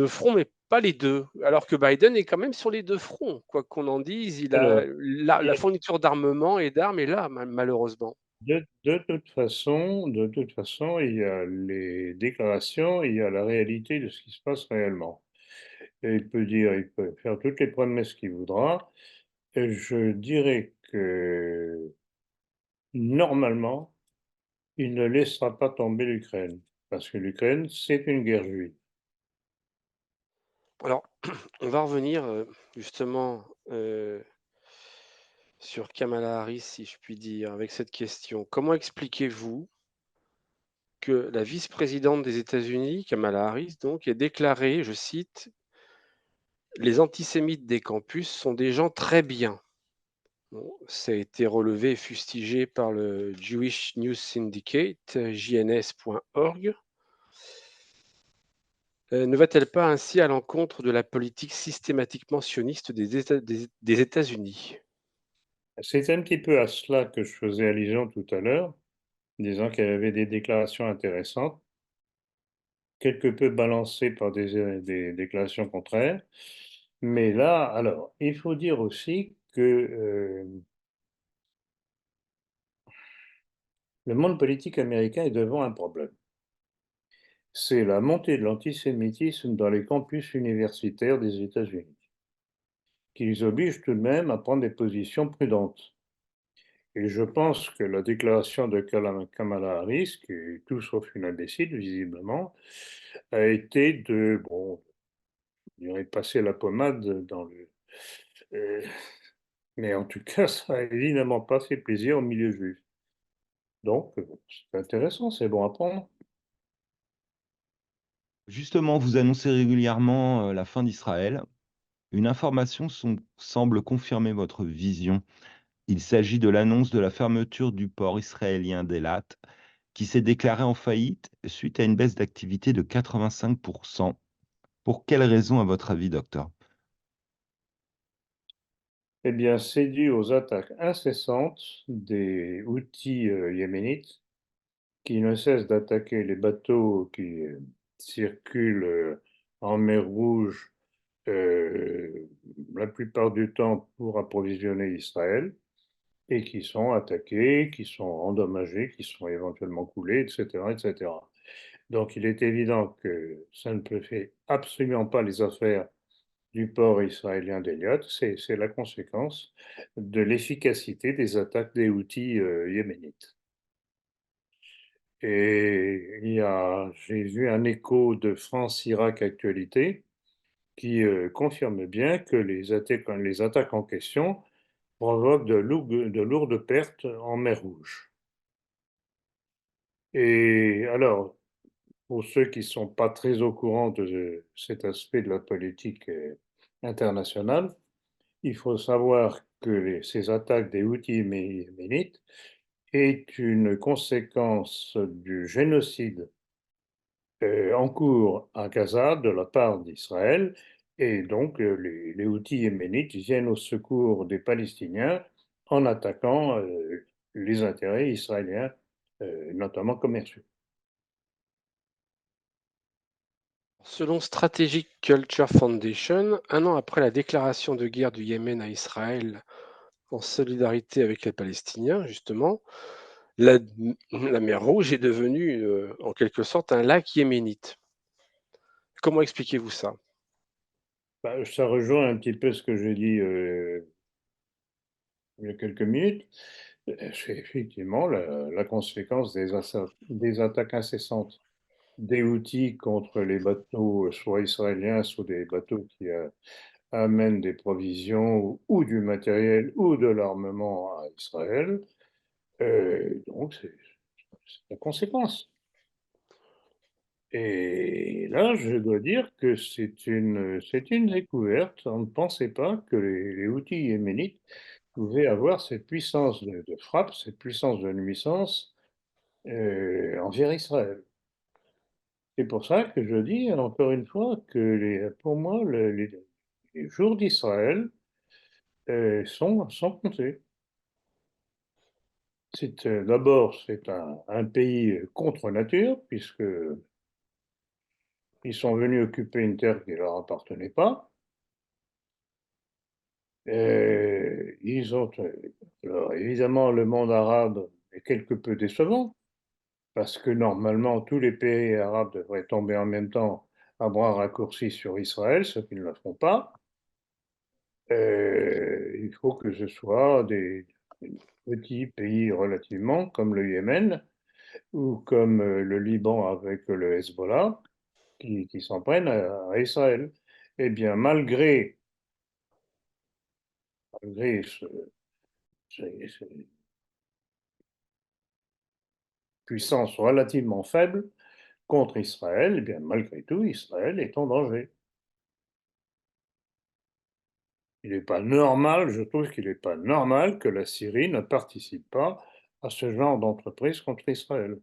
fronts, mais pas les 2. Alors que Biden est quand même sur les 2 fronts. Quoi qu'on en dise, il a alors, la fourniture d'armement et d'armes est là, malheureusement. de toute façon, il y a les déclarations, il y a la réalité de ce qui se passe réellement. Et il peut dire, il peut faire toutes les promesses qu'il voudra. Et je dirais que normalement, il ne laissera pas tomber l'Ukraine, parce que l'Ukraine, c'est une guerre juive. Alors, on va revenir, justement, sur Kamala Harris, si je puis dire, avec cette question. Comment expliquez-vous que la vice-présidente des États-Unis, Kamala Harris donc, ait déclaré, je cite: «Les antisémites des campus sont des gens très bien». Bon, ça a été relevé et fustigé par le Jewish News Syndicate, jns.org. Ne va-t-elle pas ainsi à l'encontre de la politique systématiquement sioniste des États-Unis? C'est un petit peu à cela que je faisais allusion tout à l'heure, disant qu'elle avait des déclarations intéressantes, quelque peu balancées par des déclarations contraires. Mais là, alors, il faut dire aussi que le monde politique américain est devant un problème. C'est la montée de l'antisémitisme dans les campus universitaires des États-Unis, qui les oblige tout de même à prendre des positions prudentes. Et je pense que la déclaration de Kamala Harris, qui est tout sauf une imbécile, visiblement, a été de, bon, je dirais passer la pommade Heu, mais en tout cas, ça a évidemment pas fait plaisir au milieu juif. Donc c'est intéressant, c'est bon à prendre. Justement, vous annoncez régulièrement, la fin d'Israël. Une information semble confirmer votre vision. Il s'agit de l'annonce de la fermeture du port israélien d'Eilat, qui s'est déclaré en faillite suite à une baisse d'activité de 85. Pour quelle raison à votre avis, docteur? Eh bien, c'est dû aux attaques incessantes des Houthis, yéménites, qui ne cessent d'attaquer les bateaux qui, circulent, en mer Rouge, heu, la plupart du temps pour approvisionner Israël et qui sont attaqués, qui sont endommagés, qui sont éventuellement coulés et cetera et cetera. Donc il est évident que ça ne peut fait absolument pas les affaires du port israélien d'Eilat, c'est la conséquence de l'efficacité des attaques des Houthis, yéménites. Et j'ai vu un écho de France-Irak Actualité qui, confirme bien que les attaques en question provoquent de lourdes pertes en mer Rouge. Et alors, pour ceux qui ne sont pas très au courant de cet aspect de la politique, internationale, il faut savoir que ces attaques des Houthis yéménites est une conséquence du génocide en cours à Gaza de la part d'Israël. Et donc, les Houthis yéménites viennent au secours des Palestiniens en attaquant les intérêts israéliens, notamment commerciaux. Selon Strategic Culture Foundation, un an après la déclaration de guerre du Yémen à Israël en solidarité avec les Palestiniens, justement, la, la mer Rouge est devenue en quelque sorte un lac yéménite. Comment expliquez-vous ça? Bah, ça rejoint un petit peu ce que j'ai dit il y a quelques minutes. C'est effectivement la conséquence des attaques incessantes des Houthis contre les bateaux, soit israéliens, soit des bateaux qui amènent des provisions ou du matériel ou de l'armement à Israël. Donc, c'est la conséquence. Et là, je dois dire que c'est une découverte. On ne pensait pas que les Houthis yéménites pouvaient avoir cette puissance de frappe, cette puissance de nuisance envers Israël. C'est pour ça que je dis encore une fois que pour moi, les jours d'Israël sont comptés. D'abord, c'est un pays contre nature, puisque ils sont venus occuper une terre qui ne leur appartenait pas. Ils ont, alors évidemment, le monde arabe est quelque peu décevant, parce que normalement, tous les pays arabes devraient tomber en même temps à bras raccourcis sur Israël, ce qu'ils ne le font pas. Il faut que ce soit des petits pays relativement, comme le Yémen ou comme le Liban avec le Hezbollah, qui s'en prennent à Israël. Eh bien, malgré ces puissances relativement faibles contre Israël, eh bien, malgré tout, Israël est en danger. Il n'est pas normal, je trouve qu'il n'est pas normal que la Syrie ne participe pas à ce genre d'entreprise contre Israël.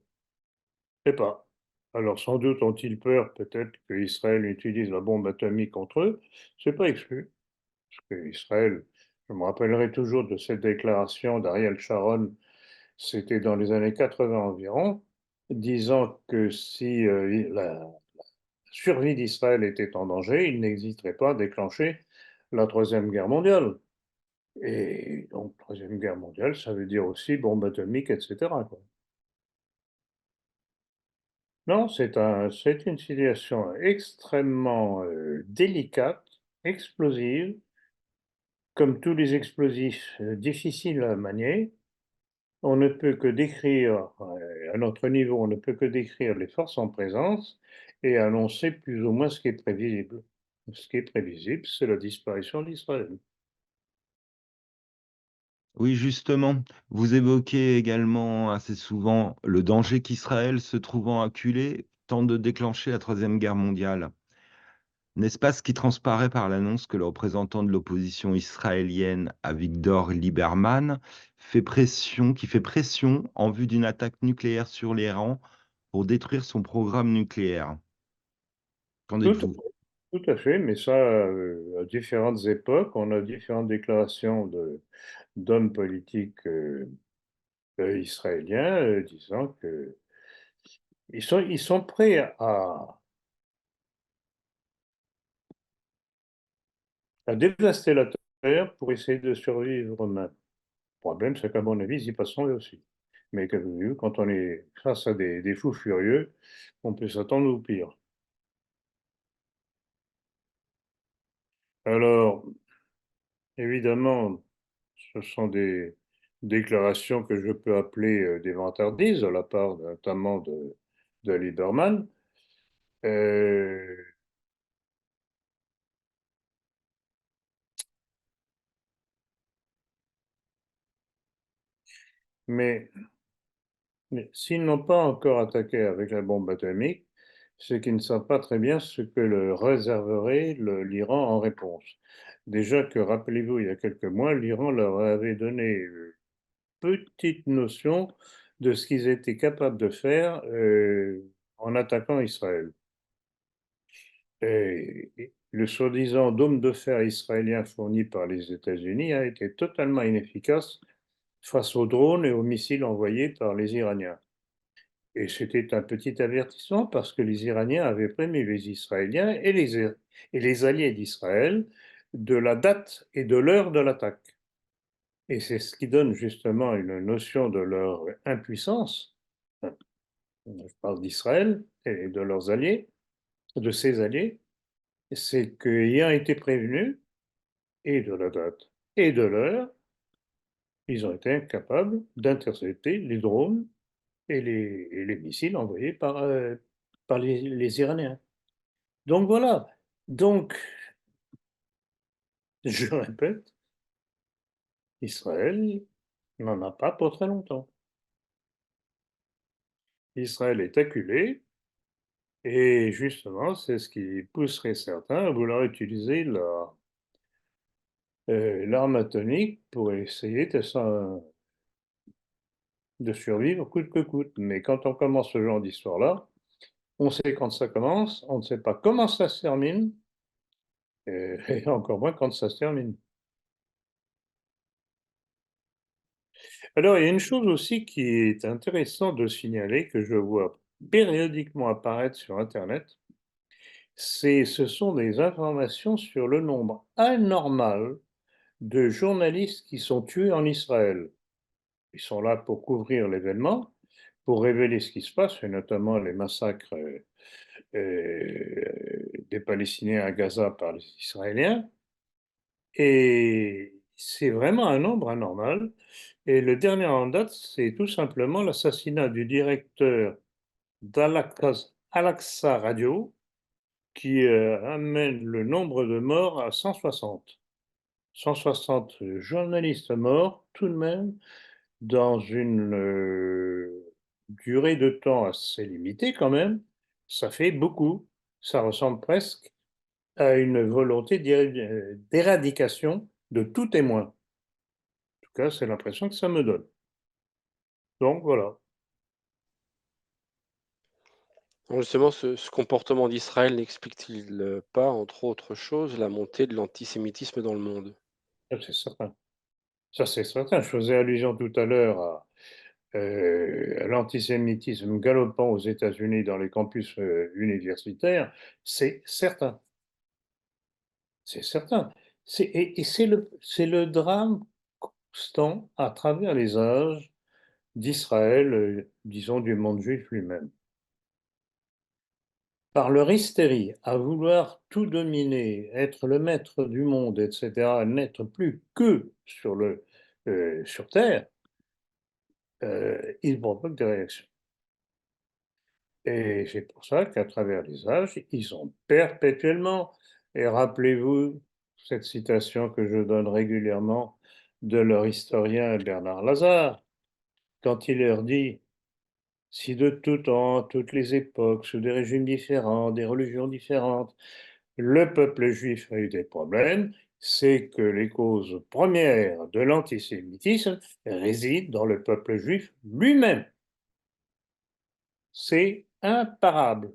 Je sais pas. Alors sans doute ont-ils peur peut-être qu'Israël utilise la bombe atomique contre eux. C'est pas exclu. Parce que Israël, je me rappellerai toujours de cette déclaration d'Ariel Sharon, c'était dans les années 80 environ, disant que si la survie d'Israël était en danger, il n'hésiterait pas à déclencher la Troisième Guerre mondiale. Et donc, Troisième Guerre mondiale, ça veut dire aussi bombe atomique, etc., quoi. Non, c'est une situation extrêmement délicate, explosive, comme tous les explosifs difficiles à manier. On ne peut que décrire, à notre niveau, on ne peut que décrire les forces en présence et annoncer plus ou moins ce qui est prévisible. Ce qui est prévisible, c'est la disparition d'Israël. Oui, justement, vous évoquez également assez souvent le danger qu'Israël, se trouvant acculé, tente de déclencher la Troisième Guerre mondiale. N'est-ce pas ce qui transparaît par l'annonce que le représentant de l'opposition israélienne, Avigdor Lieberman, qui fait pression en vue d'une attaque nucléaire sur l'Iran pour détruire son programme nucléaire? Qu'en Tout à dites-vous? tout à fait, mais ça, à différentes époques, on a différentes déclarations d'hommes politiques, israéliens, disant que ils sont prêts à dévaster la terre pour essayer de survivre eux-mêmes. Le problème, c'est qu'à mon avis, ils y passeront eux aussi. Mais qu'avez-vous, quand on est face à des fous furieux, on peut s'attendre au pire. Alors, évidemment, ce sont des déclarations que je peux appeler des vantardises de la part notamment de Lieberman. Euh, mais s'ils n'ont pas encore attaqué avec la bombe atomique, c'est qu'ils ne savent pas très bien ce que le réserverait l'Iran en réponse. Déjà que, rappelez-vous, il y a quelques mois, l'Iran leur avait donné une petite notion de ce qu'ils étaient capables de faire en attaquant Israël. Et le soi-disant dôme de fer israélien fourni par les États-Unis a été totalement inefficace face aux drones et aux missiles envoyés par les Iraniens. Et c'était un petit avertissement parce que les Iraniens avaient prévenu les Israéliens et les alliés d'Israël de la date et de l'heure de l'attaque. Et c'est ce qui donne justement une notion de leur impuissance. Je parle d'Israël et de leurs alliés, de ses alliés, c'est qu'ayant été prévenus, et de la date et de l'heure, ils ont été incapables d'intercepter les drones et les missiles envoyés par les Iraniens. Donc voilà. Donc, je répète, Israël n'en a pas pour très longtemps. Israël est acculé et justement, c'est ce qui pousserait certains à vouloir utiliser l'arme atomique pour essayer de survivre coûte que coûte. Mais quand on commence ce genre d'histoire-là, on sait quand ça commence, on ne sait pas comment ça se termine, et encore moins quand ça se termine. Alors, il y a une chose aussi qui est intéressante de signaler, que je vois périodiquement apparaître sur Internet, ce sont des informations sur le nombre anormal de journalistes qui sont tués en Israël. Ils sont là pour couvrir l'événement, pour révéler ce qui se passe, et notamment les massacres des Palestiniens à Gaza par les Israéliens. Et c'est vraiment un nombre anormal. Et le dernier en date, c'est tout simplement l'assassinat du directeur d'Al-Aqsa Radio, qui amène le nombre de morts à 160. 160 journalistes morts, tout de même, dans une durée de temps assez limitée quand même. Ça fait beaucoup. Ça ressemble presque à une volonté d'éradication de tout témoin. En tout cas, c'est l'impression que ça me donne. Donc voilà. Alors justement, ce comportement d'Israël n'explique-t-il pas, entre autres choses, la montée de l'antisémitisme dans le monde? Ça, c'est certain. Ça, c'est certain. Je faisais allusion tout à l'heure à l'antisémitisme galopant aux États-Unis dans les campus universitaires. C'est certain. C'est certain. Et c'est le drame constant à travers les âges d'Israël, disons du monde juif lui-même. Par leur hystérie à vouloir tout dominer, être le maître du monde, etc., n'être plus que sur Terre, ils provoquent des réactions. Et c'est pour ça qu'à travers les âges, ils ont perpétuellement, et rappelez-vous cette citation que je donne régulièrement de leur historien Bernard Lazare, quand il leur dit si de tout temps, toutes les époques, sous des régimes différents, des religions différentes, le peuple juif a eu des problèmes, c'est que les causes premières de l'antisémitisme résident dans le peuple juif lui-même. C'est imparable.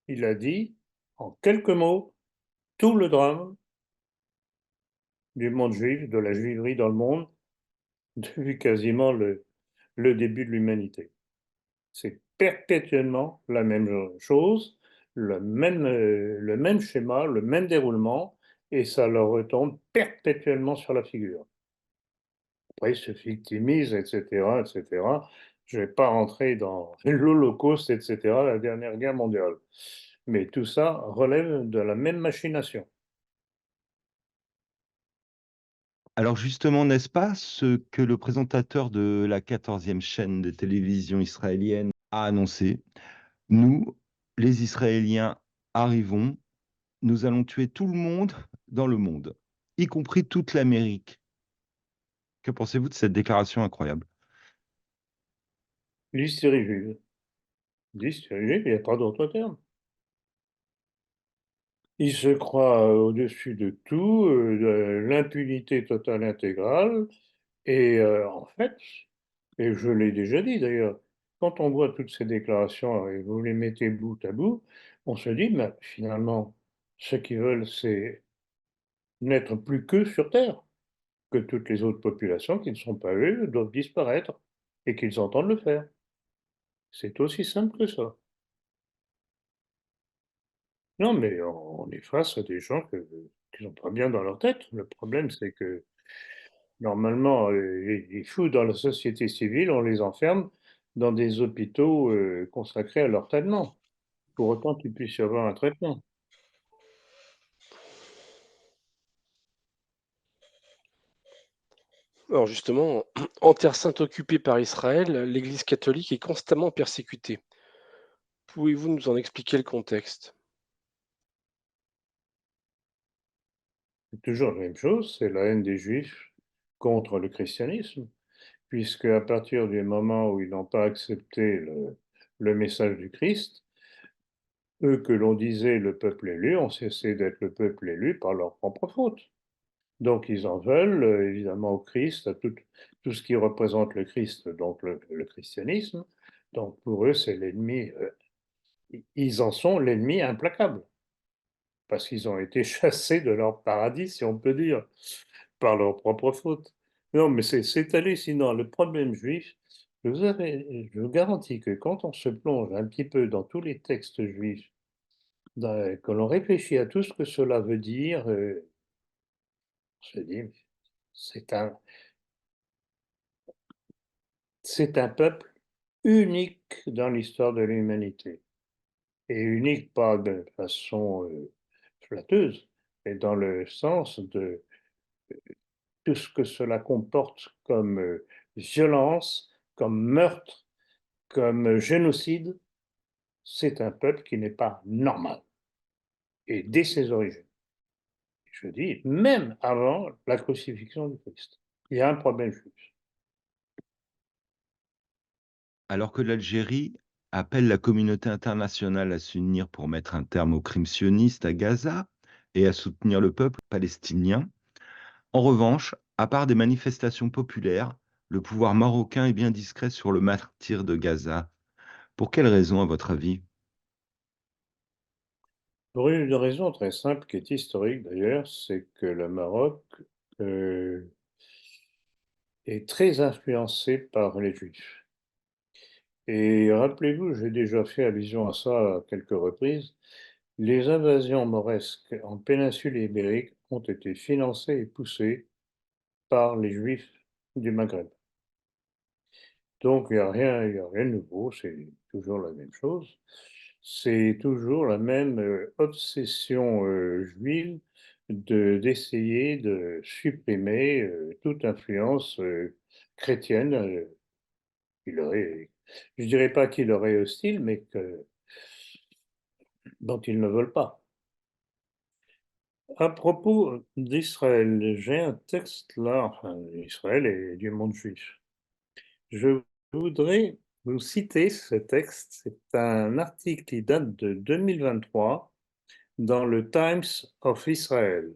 Il a dit, en quelques mots, tout le drame du monde juif, de la juiverie dans le monde, depuis quasiment le début de l'humanité. C'est perpétuellement la même chose, le même schéma, le même déroulement, et ça leur retombe perpétuellement sur la figure. Après, ils se victimisent, etc., etc. Je ne vais pas rentrer dans l'Holocauste, etc., la dernière guerre mondiale. Mais tout ça relève de la même machination. Alors justement, n'est-ce pas ce que le présentateur de la 14e chaîne de télévision israélienne a annoncé? Nous, les Israéliens, arrivons, nous allons tuer tout le monde dans le monde, y compris toute l'Amérique. Que pensez-vous de cette déclaration incroyable? L'hystérie juive. L'hystérie juive, il n'y a pas d'autre terme. Il se croit au-dessus de tout, de l'impunité totale intégrale, et en fait, et je l'ai déjà dit d'ailleurs, quand on voit toutes ces déclarations et vous les mettez bout à bout, on se dit, mais finalement, ce qu'ils veulent, c'est n'être plus qu'eux sur Terre, que toutes les autres populations qui ne sont pas eux doivent disparaître, et qu'ils entendent le faire. C'est aussi simple que ça. Non, mais on est face à des gens qui sont pas bien dans leur tête. Le problème, c'est que normalement, les fous dans la société civile, on les enferme dans des hôpitaux consacrés à leur traitement, pour autant qu'il puisse y avoir un traitement. Alors justement, en Terre sainte occupée par Israël, l'Église catholique est constamment persécutée. Pouvez-vous nous en expliquer le contexte? C'est toujours la même chose, c'est la haine des Juifs contre le christianisme, puisque à partir du moment où ils n'ont pas accepté le message du Christ, eux que l'on disait le peuple élu ont cessé d'être le peuple élu par leur propre faute. Donc ils en veulent évidemment au Christ, à tout ce qui représente le Christ, donc le christianisme. Donc pour eux, c'est l'ennemi, ils en sont l'ennemi implacable, parce qu'ils ont été chassés de leur paradis, si on peut dire, par leur propre faute. Non, mais c'est hallucinant. Le problème juif, je vous garantis que quand on se plonge un petit peu dans tous les textes juifs, que l'on réfléchit à tout ce que cela veut dire, on se dit, c'est un, c'est un peuple unique dans l'histoire de l'humanité. Et unique pas de façon flatteuse, mais dans le sens de tout ce que cela comporte comme violence, comme meurtre, comme génocide. C'est un peuple qui n'est pas normal. Et dès ses origines, je dis, même avant la crucifixion du Christ, il y a un problème juif. Alors que l'Algérie appelle la communauté internationale à s'unir pour mettre un terme aux crimes sionistes à Gaza et à soutenir le peuple palestinien, en revanche, à part des manifestations populaires, le pouvoir marocain est bien discret sur le martyre de Gaza. Pour quelle raison, à votre avis? Pour une raison très simple, qui est historique d'ailleurs, c'est que le Maroc euh, est très influencé par les Juifs. Et rappelez-vous, j'ai déjà fait allusion à ça à quelques reprises, les invasions mauresques en péninsule ibérique ont été financées et poussées par les Juifs du Maghreb. Donc il y a rien de nouveau, c'est toujours la même chose. C'est toujours la même obsession juive d'essayer de supprimer toute influence chrétienne qui leur est, je dirais pas qui leur est hostile, mais dont ils ne veulent pas. À propos d'Israël, j'ai un texte là, enfin, d'Israël et du monde juif. Je voudrais vous citer ce texte. C'est un article qui date de 2023 dans le Times of Israel.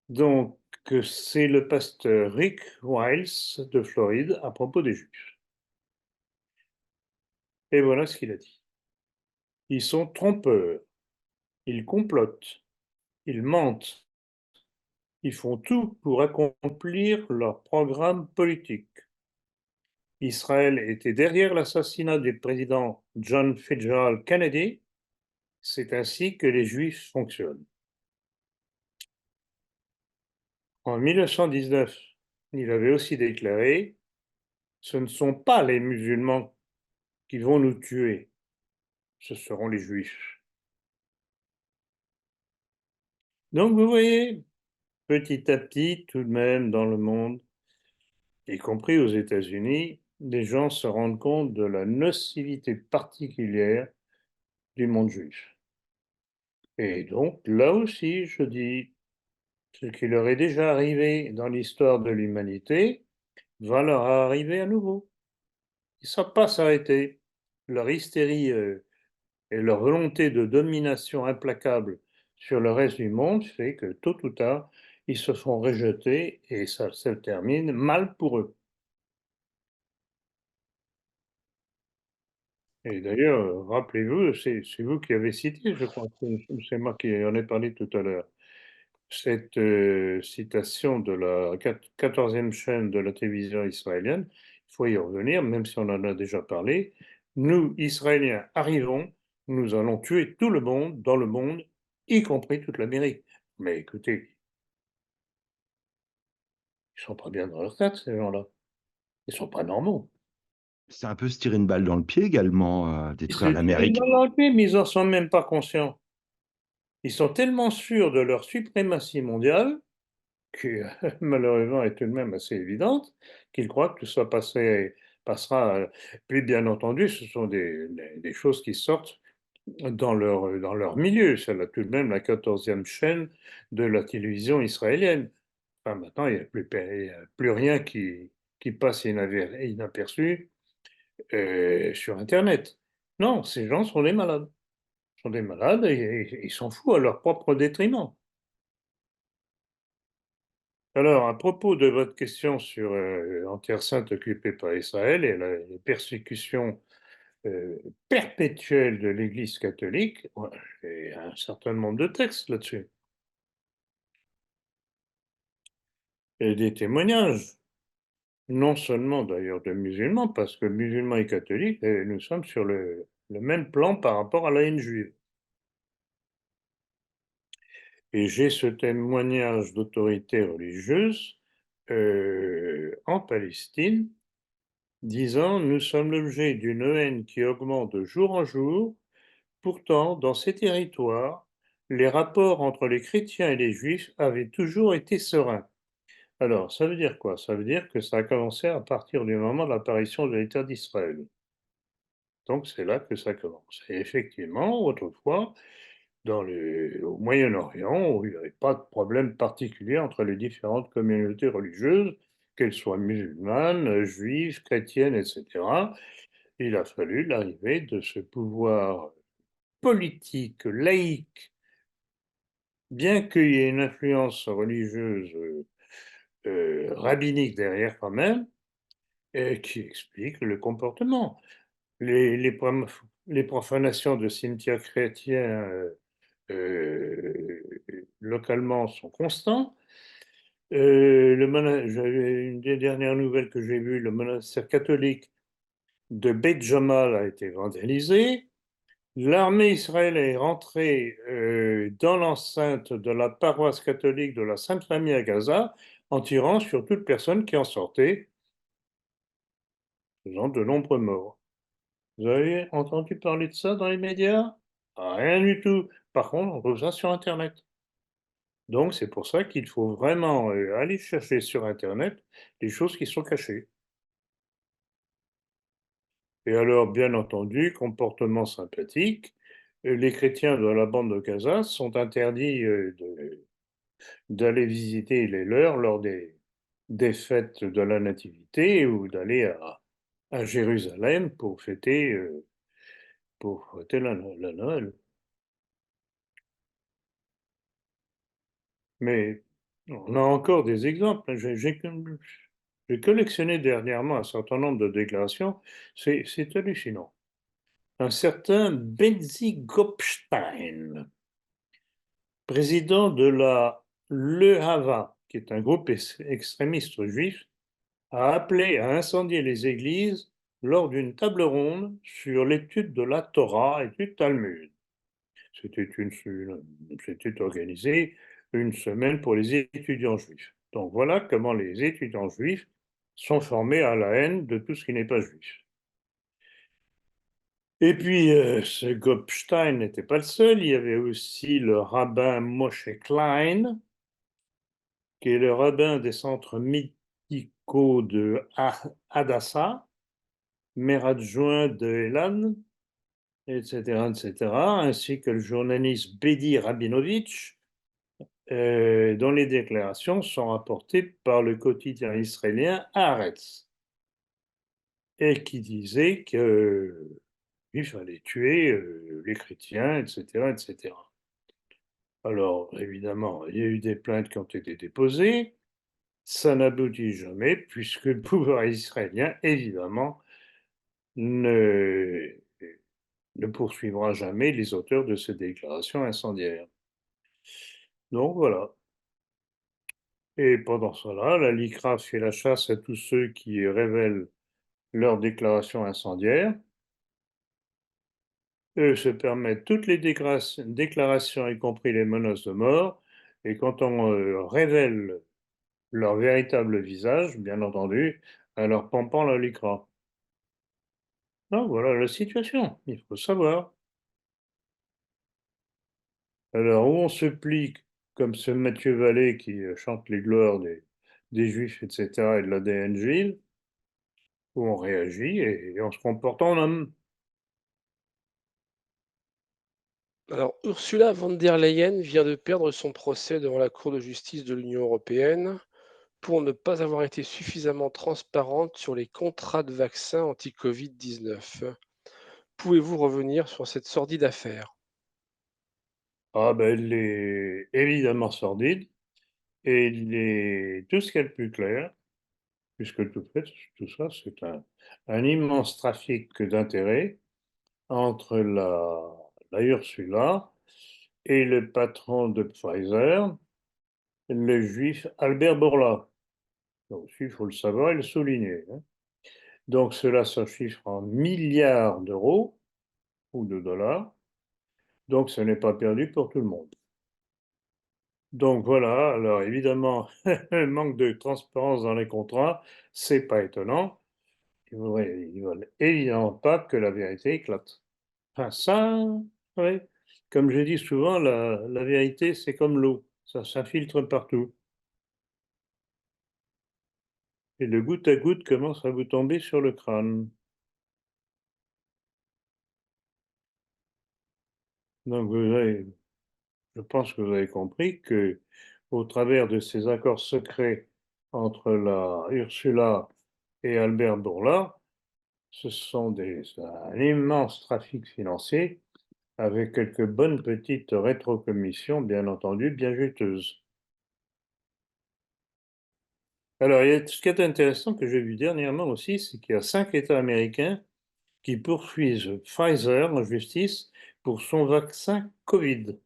Donc, c'est le pasteur Rick Wiles de Floride à propos des Juifs. Et voilà ce qu'il a dit. Ils sont trompeurs, ils complotent, ils mentent, ils font tout pour accomplir leur programme politique. Israël était derrière l'assassinat du président John Fitzgerald Kennedy. C'est ainsi que les Juifs fonctionnent. En 1919, il avait aussi déclaré: ce ne sont pas les musulmans qui vont nous tuer, ce seront les Juifs. Donc vous voyez, petit à petit, tout de même, dans le monde, y compris aux États-Unis, les gens se rendent compte de la nocivité particulière du monde juif. Et donc, là aussi, je dis, ce qui leur est déjà arrivé dans l'histoire de l'humanité va leur arriver à nouveau. Ils ne savent pas s'arrêter. Leur hystérie et leur volonté de domination implacable sur le reste du monde fait que tôt ou tard, ils se font rejeter et ça se termine mal pour eux. Et d'ailleurs, rappelez-vous, c'est vous qui avez cité, je crois, c'est moi qui en ai parlé tout à l'heure, cette citation de la 14e chaîne de la télévision israélienne. Il faut y revenir, même si on en a déjà parlé. Nous, Israéliens, arrivons, nous allons tuer tout le monde dans le monde, y compris toute l'Amérique. Mais écoutez, ils sont pas bien dans leur tête, ces gens-là. Ils sont pas normaux. C'est un peu se tirer une balle dans le pied également, détruire C'est une l'Amérique. balle dans le pied, mais ils en sont même pas conscients. Ils sont tellement sûrs de leur suprématie mondiale, qui malheureusement est tout de même assez évidente, qu'ils croient que tout ça passera. Puis bien entendu, ce sont des choses qui sortent dans leur milieu. C'est tout de même la 14e chaîne de la télévision israélienne. Enfin, maintenant, il y a plus rien qui passe inaperçu sur Internet. Non, ces gens sont des malades. Ils sont des malades et ils s'en foutent à leur propre détriment. Alors, à propos de votre question sur en Terre sainte occupée par Israël et les persécutions perpétuelles de l'Église catholique, ouais, j'ai un certain nombre de textes là-dessus. Et des témoignages, non seulement d'ailleurs de musulmans, parce que musulmans et catholiques, nous sommes sur le même plan par rapport à la haine juive. Et j'ai ce témoignage d'autorité religieuse en Palestine disant: nous sommes l'objet d'une haine qui augmente de jour en jour. Pourtant, dans ces territoires, les rapports entre les chrétiens et les juifs avaient toujours été sereins. Alors, ça veut dire quoi? Ça veut dire que ça a commencé à partir du moment de l'apparition de l'État d'Israël. Donc, c'est là que ça commence. Et effectivement, autrefois, au Moyen-Orient, où il n'y avait pas de problème particulier entre les différentes communautés religieuses, qu'elles soient musulmanes, juives, chrétiennes, etc., il a fallu l'arrivée de ce pouvoir politique, laïque, bien qu'il y ait une influence religieuse rabbinique derrière quand même, qui explique le comportement. Les, les, les profanations de cimetières chrétiens localement sont constants. Une des dernières nouvelles que j'ai vues, le monastère catholique de Beit Jamal a été vandalisé. L'armée israélienne est rentrée dans l'enceinte de la paroisse catholique de la Sainte Famille à Gaza en tirant sur toute personne qui en sortait, faisant de nombreux morts. Vous avez entendu parler de ça dans les médias? Rien du tout. Par contre, on trouve ça sur Internet. Donc, c'est pour ça qu'il faut vraiment aller chercher sur Internet les choses qui sont cachées. Et alors, bien entendu, comportement sympathique, les chrétiens de la bande de Gaza sont interdits d'aller visiter les leurs lors des fêtes de la Nativité ou d'aller à Jérusalem pour fêter la Noël. Mais on a encore des exemples. J'ai collectionné dernièrement un certain nombre de déclarations. C'est hallucinant. Un certain Benzi Gopstein, président de la Lehava, qui est un groupe extrémiste juif, a appelé à incendier les églises lors d'une table ronde sur l'étude de la Torah et du Talmud. C'était organisé une semaine pour les étudiants juifs. Donc voilà comment les étudiants juifs sont formés à la haine de tout ce qui n'est pas juif. Et puis, ce Gopstein n'était pas le seul. Il y avait aussi le rabbin Moshe Klein, qui est le rabbin des centres médicaux de Hadassah, maire adjoint de Elan, etc., ainsi que le journaliste Bedi Rabinovitch, dont les déclarations sont rapportées par le quotidien israélien Haaretz, et qui disait qu'il fallait tuer les chrétiens, etc., etc. Alors, évidemment, il y a eu des plaintes qui ont été déposées. Ça n'aboutit jamais, puisque le pouvoir israélien, évidemment, ne poursuivra jamais les auteurs de ces déclarations incendiaires. Donc voilà. Et pendant cela, la LICRA fait la chasse à tous ceux qui révèlent leurs déclarations incendiaires. Eux se permettent toutes les déclarations, y compris les menaces de mort. Et quand on révèle leur véritable visage, bien entendu, à leur pampant la LICRA. Non, voilà la situation, il faut savoir. Alors, où on se plie, comme ce Mathieu Vallée qui chante les gloires des Juifs, etc., et de l'ADN juif, où on réagit et on se comporte en homme. Alors, Ursula von der Leyen vient de perdre son procès devant la Cour de justice de l'Union européenne pour ne pas avoir été suffisamment transparente sur les contrats de vaccins anti-Covid-19. Pouvez-vous revenir sur cette sordide affaire? Ah ben, elle est évidemment sordide et il est tout ce qu'il y a de plus clair, puisque tout ça, c'est un immense trafic d'intérêts entre la Ursula et le patron de Pfizer, le juif Albert Bourla. Donc, il faut le savoir et le souligner, hein. Donc, cela se chiffre en milliards d'euros ou de dollars. Donc, ce n'est pas perdu pour tout le monde. Donc voilà, alors évidemment, le manque de transparence dans les contrats, c'est pas étonnant. Ils veulent évidemment pas que la vérité éclate. Enfin, ça, oui. Comme je dis souvent, la vérité, c'est comme l'eau, ça s'infiltre partout. Et de goutte à goutte commence à vous tomber sur le crâne. Donc je pense que vous avez compris que, au travers de ces accords secrets entre la Ursula et Albert Bourla, ce sont un immense trafic financier avec quelques bonnes petites rétrocommissions, bien entendu, bien juteuses. Alors, ce qui est intéressant que j'ai vu dernièrement aussi, c'est qu'il y a 5 États américains qui poursuivent Pfizer en justice pour son vaccin Covid,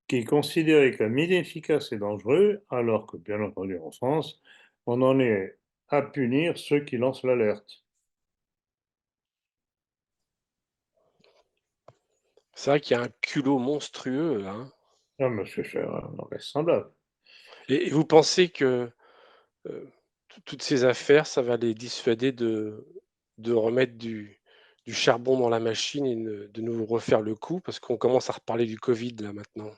qui est considéré comme inefficace et dangereux, alors que, bien entendu, en France, on en est à punir ceux qui lancent l'alerte. C'est vrai qu'il y a un culot monstrueux là, hein. Ah, monsieur, c'est invraisemblable. Et vous pensez que toutes ces affaires, ça va les dissuader de remettre du charbon dans la machine et de nous refaire le coup? Parce qu'on commence à reparler du Covid là maintenant.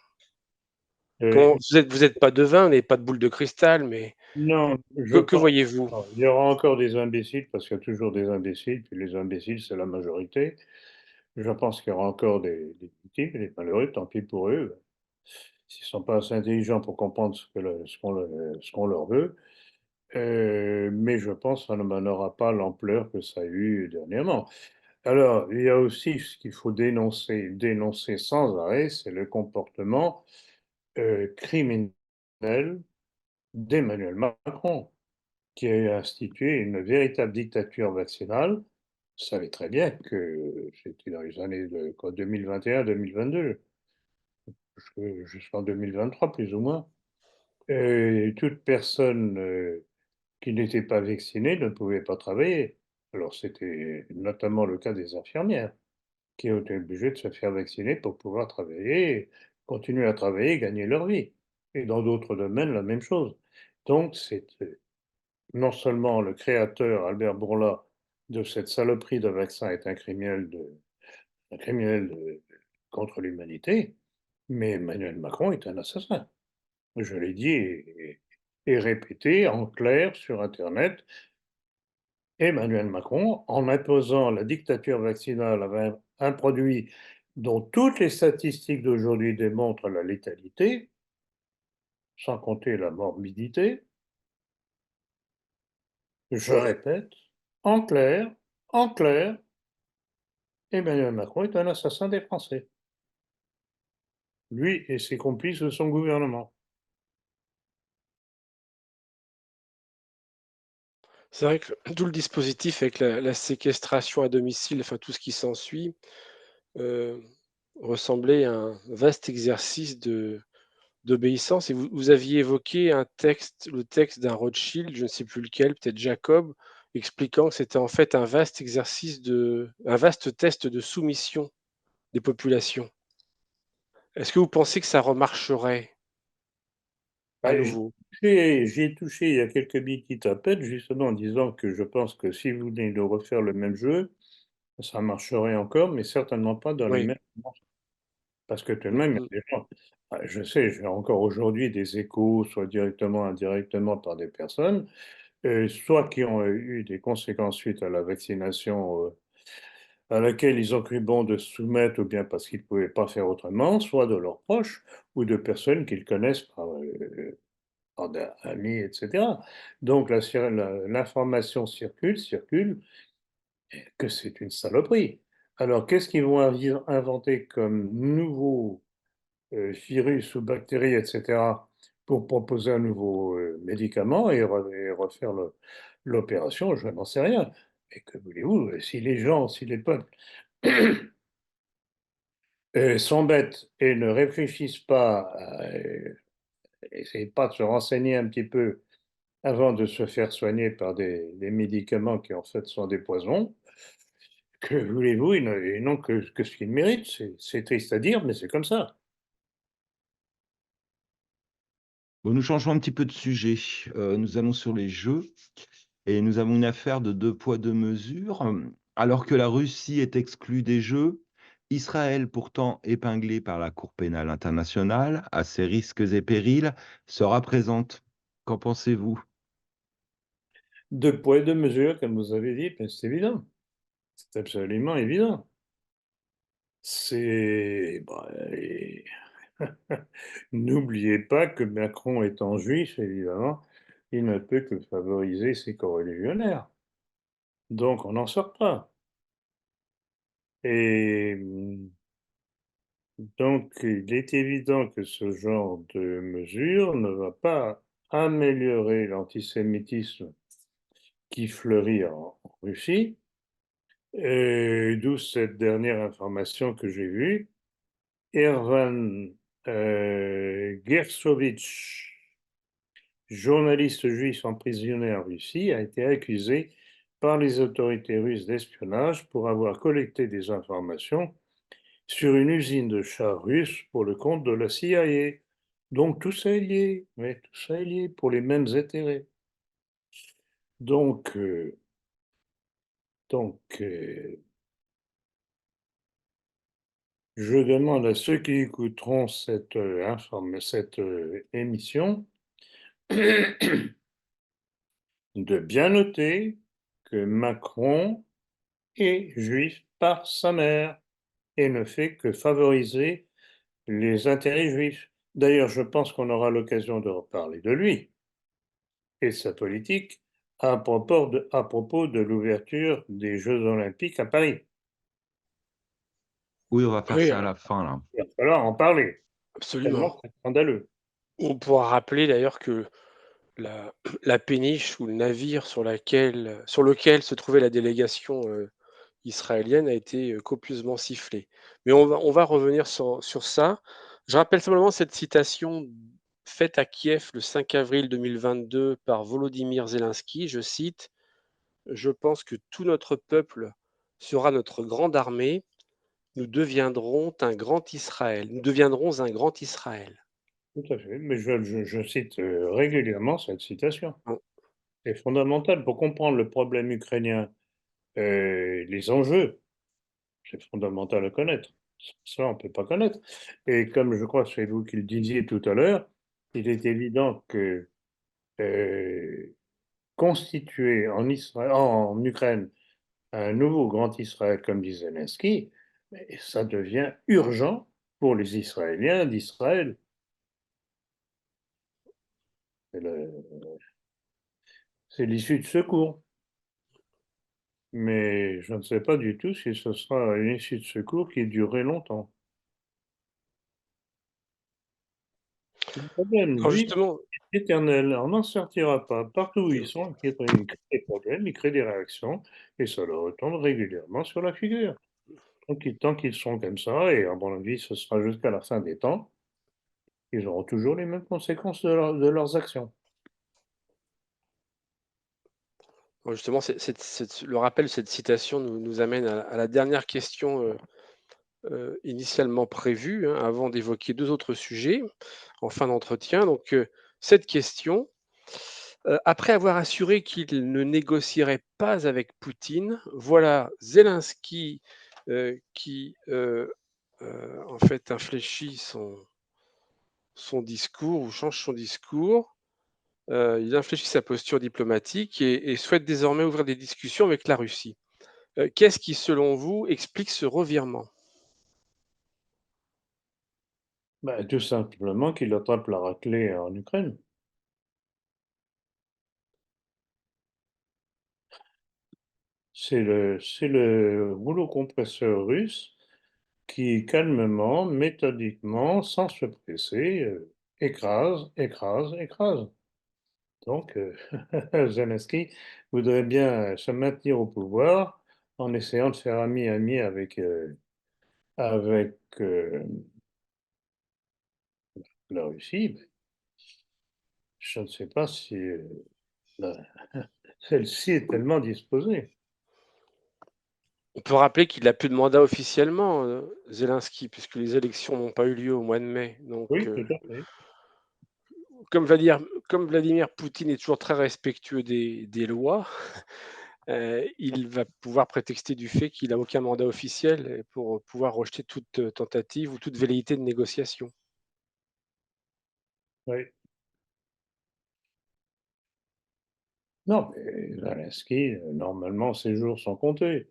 Euh, Comment vous êtes pas devin, vous n'avez pas de boule de cristal, mais non, je que pense. voyez-vous? Il y aura encore des imbéciles, parce qu'il y a toujours des imbéciles, puis les imbéciles, c'est la majorité. Je pense qu'il y aura encore des victimes, des malheureux, tant pis pour eux. S'ils ne sont pas assez intelligents pour comprendre ce qu'on leur veut. Mais je pense que ça n'aura pas l'ampleur que ça a eu dernièrement. Alors, il y a aussi ce qu'il faut dénoncer sans arrêt, c'est le comportement criminel d'Emmanuel Macron, qui a institué une véritable dictature vaccinale. Vous savez très bien que c'était dans les années de 2021-2022, jusqu'en 2023 plus ou moins. Toute personne qui n'étaient pas vaccinés ne pouvaient pas travailler. Alors c'était notamment le cas des infirmières qui ont été obligées de se faire vacciner pour pouvoir travailler, continuer à travailler et gagner leur vie. Et dans d'autres domaines, la même chose. Donc c'est non seulement le créateur, Albert Bourla, de cette saloperie de vaccin est un criminel contre l'humanité, mais Emmanuel Macron est un assassin. Je l'ai dit et répété en clair sur Internet. Emmanuel Macron, en imposant la dictature vaccinale avec un produit dont toutes les statistiques d'aujourd'hui démontrent la létalité, sans compter la morbidité, je répète, en clair, Emmanuel Macron est un assassin des Français. Lui et ses complices de son gouvernement. C'est vrai que tout le dispositif avec la séquestration à domicile, enfin tout ce qui s'ensuit, heu, ressemblait à un vaste exercice d'obéissance et vous aviez évoqué le texte d'un Rothschild, je ne sais plus lequel, peut-être Jacob, expliquant que c'était en fait un vaste test de soumission des populations. Est-ce que vous pensez que ça remarcherait à Bah, nouveau? j'y ai touché il y a quelques petites à peine, justement en disant que je pense que si vous venez de refaire le même jeu, ça marcherait encore, mais certainement pas dans les Oui. mêmes. Parce que tout de Mmh même, mh. il y a des gens, je sais, j'ai encore aujourd'hui des échos, soit directement, indirectement par des personnes, soit qui ont eu des conséquences suite à la vaccination, à laquelle ils ont cru bon de se soumettre, ou bien parce qu'ils ne pouvaient pas faire autrement, soit de leurs proches ou de personnes qu'ils connaissent par amis, etc. Donc l'information circule, que c'est une saloperie. Alors qu'est-ce qu'ils vont inventer comme nouveau virus ou bactéries, etc., pour proposer un nouveau médicament et refaire l'opération, je n'en sais rien. Et que voulez-vous, si les gens, si les peuples s'embêtent et ne réfléchissent pas, essayent pas de se renseigner un petit peu avant de se faire soigner par des médicaments qui en fait sont des poisons, que voulez-vous, ils n'ont que ce qu'ils méritent. C'est triste à dire, mais c'est comme ça. Bon, nous changeons un petit peu de sujet. Nous allons sur les Jeux et nous avons une affaire de 2 poids 2 mesures. Alors que la Russie est exclue des Jeux, Israël, pourtant épinglé par la Cour pénale internationale, à ses risques et périls, sera présente. Qu'en pensez-vous? Deux poids et deux mesures, comme vous avez dit, ben, c'est évident. C'est absolument évident. C'est bah, n'oubliez pas que Macron étant juif, évidemment, il ne peut que favoriser ses coreligionnaires. Donc on n'en sort pas. Et donc il est évident que ce genre de mesure ne va pas améliorer l'antisémitisme qui fleurit en Russie, d'où cette dernière information que j'ai vue. Ervan Gersovitch, journaliste juif emprisonné en Russie, a été accusé par les autorités russes d'espionnage pour avoir collecté des informations sur une usine de chars russes pour le compte de la CIA. Donc tout ça est lié, mais tout ça est lié pour les mêmes intérêts. Donc, euh, donc, je demande à ceux qui écouteront cette émission de bien noter que Macron est juif par sa mère. et ne fait que favoriser les intérêts juifs. D'ailleurs, je pense qu'on aura l'occasion de reparler de lui et de sa politique à propos de l'ouverture des Jeux olympiques à Paris. Oui, on va faire Oui, ça à la fin, là. Il va falloir en parler, tellement absolument. c'est scandaleux. On pourra rappeler d'ailleurs que la la péniche ou le navire sur lequel se trouvait la délégation, israélienne a été, copieusement sifflée. Mais on va revenir sur ça. Je rappelle simplement cette citation faite à Kiev le 5 avril 2022 par Volodymyr Zelensky, je cite: «Je pense que tout notre peuple sera notre grande armée. Nous deviendrons un grand Israël». Tout à fait, mais je cite, régulièrement cette citation. Hein, C'est fondamental pour comprendre le problème ukrainien, les enjeux, c'est fondamental à connaître. Ça, on ne peut pas connaître et comme je crois que c'est vous qui le disiez tout à l'heure, il est évident que, heu, constituer en Ukraine un nouveau grand Israël comme dit Zelensky, mais ça devient urgent pour les Israéliens d'Israël. C'est le c'est l'issue de secours. Mais je ne sais pas du tout si ce sera une issue de secours qui durerait longtemps. Le problème alors juif justement, est éternel, on n'en sortira pas. Partout où ils sont, ils créent des problèmes, ils créent des réactions et ça leur retombe régulièrement sur la figure. Tant qu'ils sont comme ça et à mon avis, ce sera jusqu'à la fin des temps, ils auront toujours les mêmes conséquences de leurs actions. justement, le rappel de cette citation nous amène à la dernière question, initialement prévue, hein, avant d'évoquer 2 autres sujets en fin d'entretien. Donc, cette question: après avoir assuré qu'il ne négocierait pas avec Poutine, voilà Zelensky, qui en fait infléchit son discours ou change son discours. Il infléchit sa posture diplomatique et souhaite désormais ouvrir des discussions avec la Russie. Qu'est-ce qui, selon vous, explique ce revirement? Bah, tout simplement qu'il attrape la raclée en Ukraine. C'est le rouleau compresseur russe qui calmement, méthodiquement, sans se presser, écrase, écrase, écrase. Donc, Zelensky voudrait bien se maintenir au pouvoir en essayant de faire ami-ami avec, la Russie. Mais je ne sais pas si, la celle-ci est tellement disposée. On peut rappeler qu'il n'a plus de mandat officiellement, Zelensky, puisque les élections n'ont pas eu lieu au mois de mai. Donc, Oui, tout à fait. comme Vladimir Poutine est toujours très respectueux des lois, il va pouvoir prétexter du fait qu'il a aucun mandat officiel et pour pouvoir rejeter toute, tentative ou toute velléité de négociation. Oui. Non, mais Zelensky, normalement, ses jours sont comptés.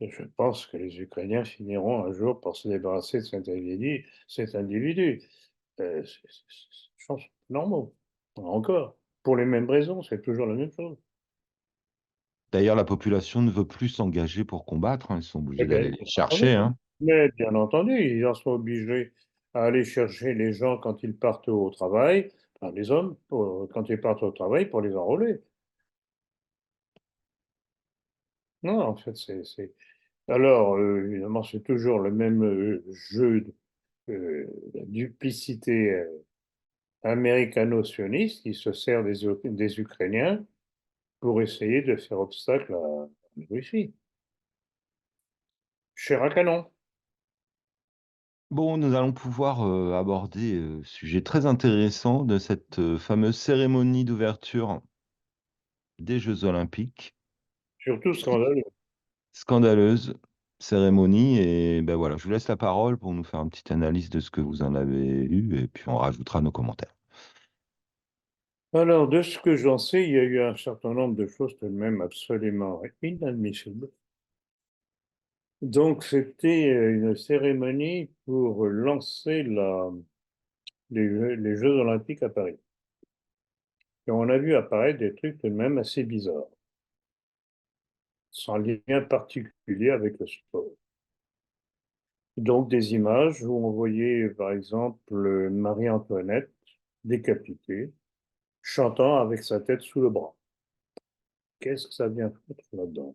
Et je pense que les Ukrainiens finiront un jour par se débarrasser de cet individu. Je pense normaux. Encore, pour les mêmes raisons, c'est toujours la même chose. D'ailleurs, la population ne veut plus s'engager pour combattre, hein. Ils sont Eh obligés bien, d'aller les chercher, hein. bien entendu, ils en sont obligés à aller chercher les gens quand ils partent au travail, enfin les hommes, quand ils partent au travail pour les enrôler. Non, en fait, alors, évidemment, c'est toujours le même, jeu la duplicité, américano-sioniste qui se sert des Ukrainiens pour essayer de faire obstacle à la Russie. Chair à canon. Bon, nous allons pouvoir aborder sujet très intéressant de cette fameuse cérémonie d'ouverture des Jeux Olympiques. Surtout scandaleux. Scandaleuse cérémonie. Et ben voilà, je vous laisse la parole pour nous faire une petite analyse de ce que vous en avez eu et puis on rajoutera nos commentaires. Alors, de ce que j'en sais, il y a eu un certain nombre de choses tout de même absolument inadmissibles. Donc, c'était une cérémonie pour lancer les Jeux Olympiques à Paris. Et on a vu apparaître des trucs tout de même assez bizarres, sans lien particulier avec le sport. Donc, des images où on voyait, par exemple, Marie-Antoinette décapitée, chantant avec sa tête sous le bras. Qu'est-ce que ça vient foutre là-dedans?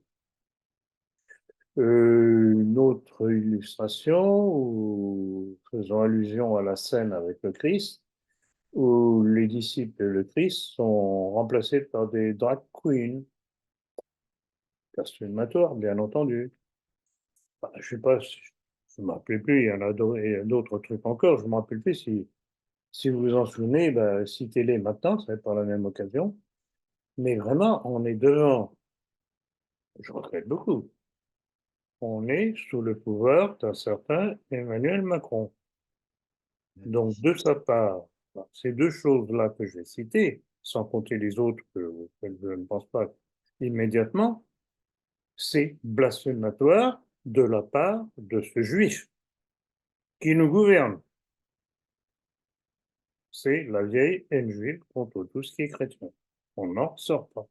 Une autre illustration faisant allusion à la scène avec le Christ, où les disciples et le Christ sont remplacés par des drag queens, costumatoire, bien entendu. Enfin, je sais pas, je ne me rappelle plus, il y en a d'autres trucs encore, je ne me rappelle plus si vous vous en souvenez, ben, citez-les maintenant, ça va être par la même occasion. Mais vraiment, on est devant, je regrette beaucoup, on est sous le pouvoir d'un certain Emmanuel Macron. Donc, de sa part, ces deux choses-là que j'ai citées, sans compter les autres que je ne pense pas immédiatement, c'est blasphématoire de la part de ce juif qui nous gouverne. C'est la vieille haine juive contre tout ce qui est chrétien. On n'en sort pas.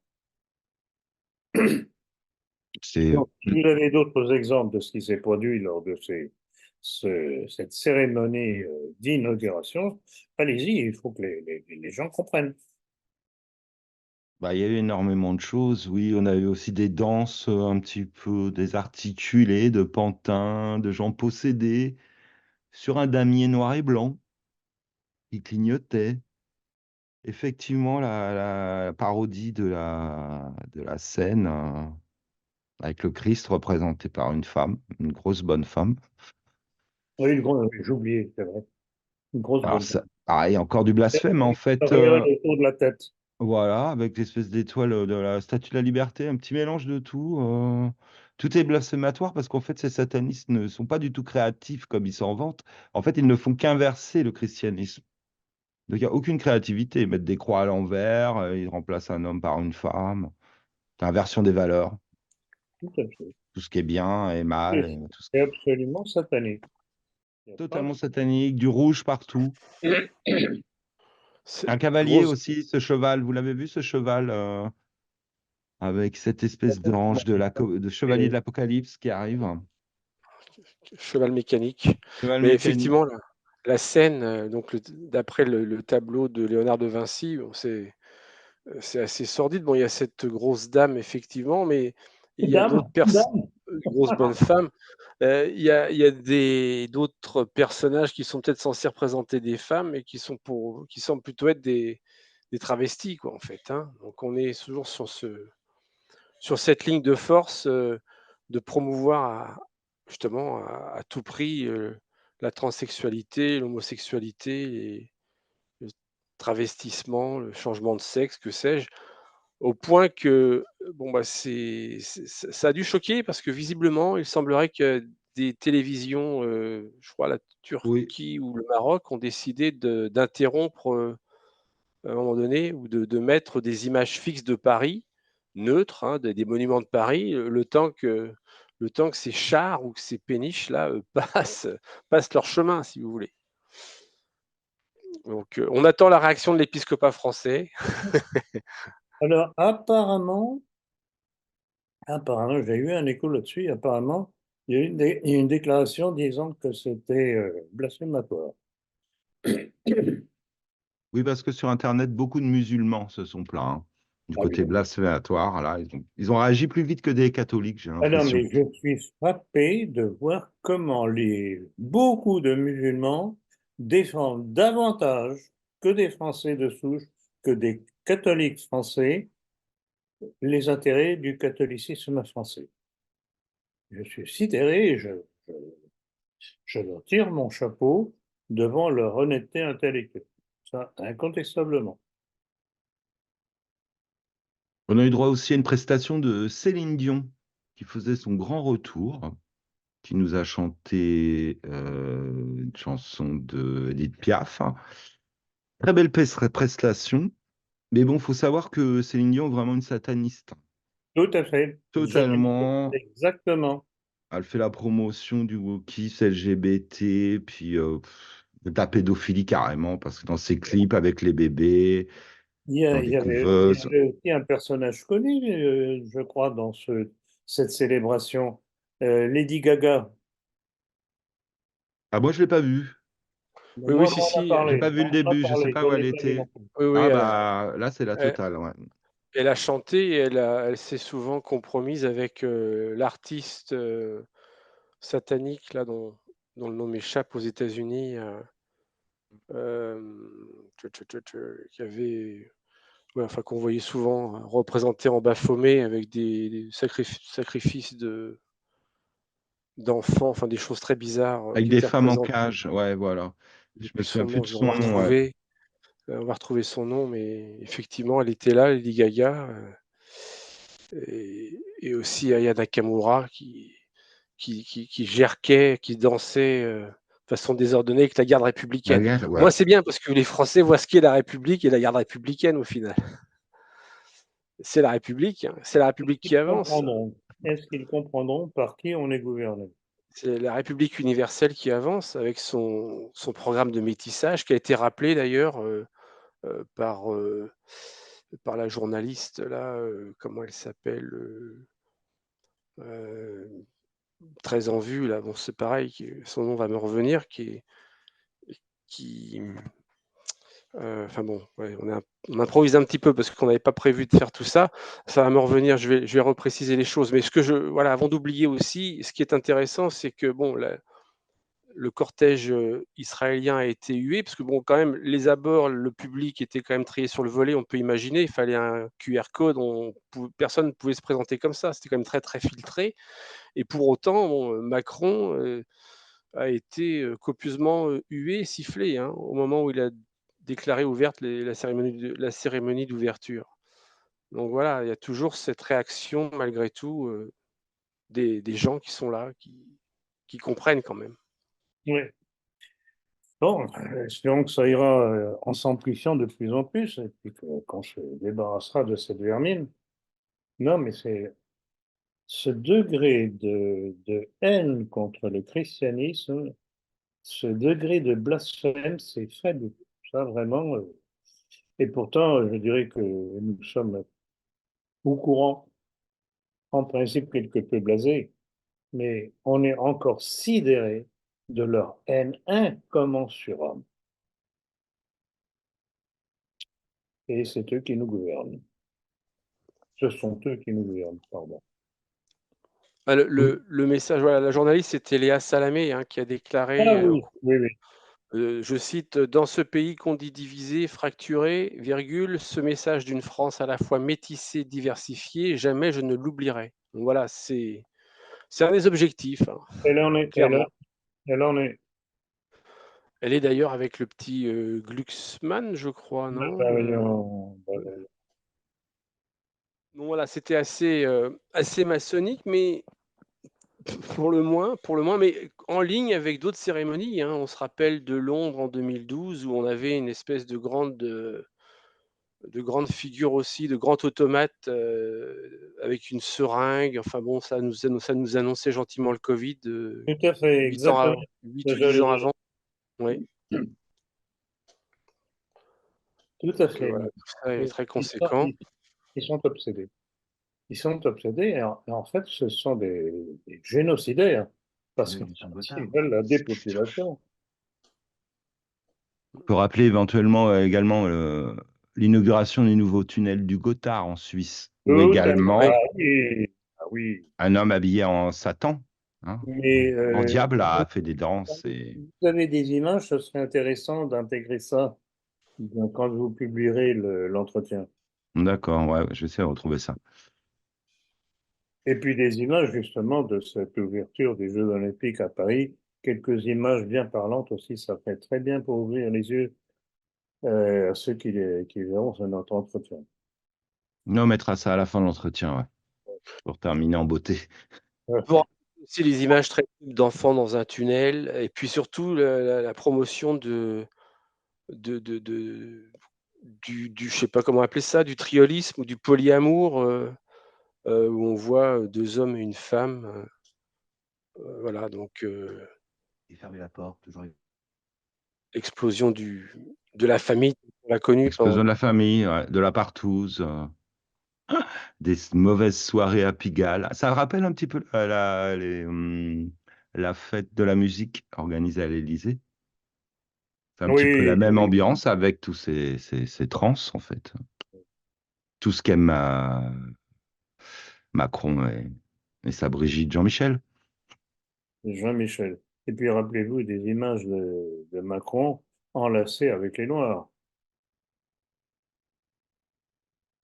C'est Donc, si vous avez d'autres exemples de ce qui s'est produit lors de cette cérémonie d'inauguration, allez-y, il faut que les gens comprennent. Bah, il y a eu énormément de choses. Oui, on a eu aussi des danses un petit peu désarticulées, de pantins, de gens possédés, sur un damier noir et blanc qui clignotait. Effectivement, la parodie de la scène avec le Christ représenté par une femme, une grosse bonne femme. Oui, j'ai oublié, c'est vrai. Une grosse Alors, bonne. ça, pareil, encore du blasphème, en fait. Auréole autour de la tête. Voilà, avec l'espèce d'étoile de la Statue de la Liberté, un petit mélange de tout. Tout est blasphématoire parce qu'en fait, ces satanistes ne sont pas du tout créatifs comme ils s'en vantent. En fait, ils ne font qu'inverser le christianisme. Donc, il n'y a aucune créativité. Ils mettent des croix à l'envers, ils remplacent un homme par une femme. C'est inversion des valeurs. Tout à fait. Tout ce qui est bien est mal. Et c'est absolument satanique. Il y a pas Totalement satanique, du rouge partout. C'est Un cavalier grosse aussi, ce cheval. Vous l'avez vu, ce cheval avec cette espèce d'ange de chevalier de l'Apocalypse qui arrive. cheval mécanique. Cheval Mais mécanique. effectivement, la scène, donc d'après le tableau de Léonard de Vinci, bon, c'est assez sordide. Bon, il y a cette grosse dame, effectivement, mais il y a d'autres Dame, personnes, dame. grosse bonne femme. Il y a d'autres personnages qui sont peut-être censés représenter des femmes et qui semblent plutôt être des travestis, quoi, en fait, hein. Donc on est toujours sur cette ligne de force, de promouvoir justement à tout prix, la transsexualité, l'homosexualité et le travestissement, le changement de sexe, que sais-je. Au point que, bon, bah, ça a dû choquer parce que visiblement, il semblerait que des télévisions, je crois la Oui, Turquie ou le Maroc ont décidé d'interrompre, à un moment donné ou de mettre des images fixes de Paris, neutres, hein, des monuments de Paris, le temps que ces chars ou que ces péniches-là, passent leur chemin, si vous voulez. Donc, on attend la réaction de l'épiscopat français. Alors, apparemment, j'ai eu un écho là-dessus. Apparemment, il y a eu il y a une déclaration disant que c'était blasphématoire. oui, parce que sur Internet, beaucoup de musulmans se sont plaints hein, du Ah oui. côté blasphématoire. Là, ils ont réagi plus vite que des catholiques, j'ai Ah non, l'impression. mais je suis frappé de voir comment beaucoup de musulmans défendent davantage que des Français de souche, que des catholiques français, les intérêts du catholicisme français. Je suis sidéré et je leur tire mon chapeau devant leur honnêteté intellectuelle. Ça, incontestablement. On a eu droit aussi à une prestation de Céline Dion qui faisait son grand retour, qui nous a chanté une chanson de Edith Piaf. Très belle prestation. Mais bon, faut savoir que Céline Dion est vraiment une sataniste. Tout à fait. Je l'ai dit Totalement. exactement. Elle fait la promotion du wokisme LGBT, puis de la pédophilie carrément, parce que dans ses clips avec les bébés, dans Il des y couveuses. avait aussi un personnage connu, je crois, dans cette célébration, Lady Gaga. Ah, moi, je l'ai pas vu. Oui, oui, Moi, si, on en a si. J'ai parlé, pas vu le on en a début, je sais parlé, pas je où ne elle l'ai pas vu non était. plus. Oui, oui, Ah bah là, c'est la elle, totale, ouais. elle a chanté et elle s'est souvent compromise avec l'artiste satanique là dont le nom m'échappe aux États-Unis, qui avait, ouais, enfin qu'on voyait souvent représenté en Baphomet avec des sacrifices d'enfants, enfin des choses très bizarres Avec qui des étaient femmes en représentées. cage, ouais, voilà. J'ai Je me plus souviens son plus nom, de je vais le son nom, ouais. retrouver. On va retrouver son nom, mais effectivement, elle était là, Lady Gaga, et aussi Aya Nakamura qui jerquait, qui dansait de façon désordonnée avec la garde républicaine. Regarde, Moi, ouais. c'est bien parce que les Français voient ce qu'est la République et la garde républicaine au final. C'est la République, hein, c'est la République qui Ils avance. comprendront. Est-ce qu'ils comprendront par qui on est gouverné? C'est la République universelle qui avance avec son programme de métissage qui a été rappelé d'ailleurs par, par la journaliste là, comment elle s'appelle, très en vue là, bon c'est pareil, son nom va me revenir, qui, enfin bon, ouais, on improvise un petit peu parce qu'on n'avait pas prévu de faire tout ça. Ça va me revenir, je vais repréciser les choses. Mais voilà, avant d'oublier aussi, ce qui est intéressant, c'est que bon, le cortège israélien a été hué, parce que bon, quand même, les abords, le public était quand même trié sur le volet, on peut imaginer, il fallait un QR code, personne ne pouvait se présenter comme ça, c'était quand même très très filtré. Et pour autant, bon, Macron a été copieusement hué, sifflé, hein, au moment où il a déclaré ouverte la cérémonie d'ouverture. Donc voilà, il y a toujours cette réaction, malgré tout, des gens qui sont là, qui comprennent quand même. Oui. Bon, espérons que ça ira en s'amplifiant de plus en plus, et puis qu'on se débarrassera de cette vermine. Non, mais c'est ce degré de haine contre le christianisme, ce degré de blasphème, c'est faible. Ça, vraiment. Et pourtant, je dirais que nous sommes au courant, en principe quelque peu blasés, mais on est encore sidéré de leur haine incommensurable. Et c'est eux qui nous gouvernent. Ce sont eux qui nous gouvernent, pardon. Ah, le message, voilà, la journaliste, c'était Léa Salamé, hein, qui a Ah déclaré, oui, oui, oui. je cite: «Dans ce pays qu'on dit divisé, fracturé, virgule, ce message d'une France à la fois métissée, diversifiée, jamais je ne l'oublierai». Donc voilà, c'est un des objectifs, hein, Elle en est, clairement. elle en est. Elle est d'ailleurs avec le petit, Glucksmann, je crois, non? Bataillon. Donc voilà, c'était assez maçonnique, mais pour le moins, mais en ligne avec d'autres cérémonies, hein. On se rappelle de Londres en 2012 où on avait une espèce de grande figure aussi, de grand automate, avec une seringue. Enfin bon, ça nous annonçait gentiment le Covid, Tout à fait, 8 ans exactement av ce 8 que ou 10 j'allais ans dire. avant. Oui, Tout à donc fait. voilà, tout ça est Et très conséquent. ils sont obsédés. Ils sont obsédés et en fait, ce sont des génocidaires parce Oui, qu'en ils sont fait, bâtards. ils veulent la dépopulation. On peut rappeler éventuellement également l'inauguration du nouveau tunnel du Gothard en Suisse, où Tout à fait. Oui, également Ah oui, ah oui. un homme habillé en Satan, hein, Mais en diable, a fait des danses. Et... vous avez des images, ce serait intéressant d'intégrer ça quand vous publierez l'entretien. D'accord, ouais, je vais essayer de retrouver ça. Et puis des images justement de cette ouverture des Jeux Olympiques à Paris. Quelques images bien parlantes aussi, ça fait très bien pour ouvrir les yeux à ceux qui verront notre entretien. Non, on mettra ça à la fin de l'entretien, ouais, pour terminer en beauté. pour aussi les images très d'enfants dans un tunnel et puis surtout la promotion de du je sais pas comment appeler ça, du triolisme ou du polyamour, où on voit, 2 hommes et une femme, Voilà, donc Et fermer la porte, toujours. explosion de la famille, on l'a connu pendant Explosion de la famille, ouais, de la partouze, mauvaises soirées à Pigalle. Ça rappelle un petit peu la fête de la musique organisée à l'Élysée. C'est un petit peu la Oui, même oui, ambiance avec tous ces trans, en fait. Tout ce qu'aime Macron et sa Brigitte Jean-Michel. Jean-Michel. Et puis rappelez-vous des images de Macron enlacé avec les Noirs.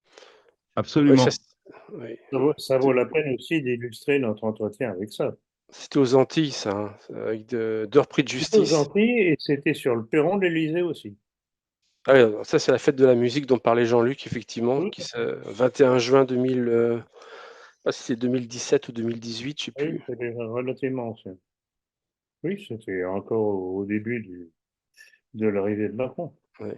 ouais, ça Absolument. c ouais. Ça vaut la peine aussi d'illustrer notre entretien avec ça. C'était aux Antilles ça, hein, avec de repris de C'était aux justice. Antilles et c'était sur le perron de l'Élysée aussi. Ah ouais, ça c'est la fête de la musique dont parlait Jean-Luc effectivement, Oui, qui se 21 juin 2000, je sais pas si c'est 2017 ou 2018, je sais oui, plus. c'était relativement ancien. Oui, c'était encore au début de l'arrivée de Macron. Ouais.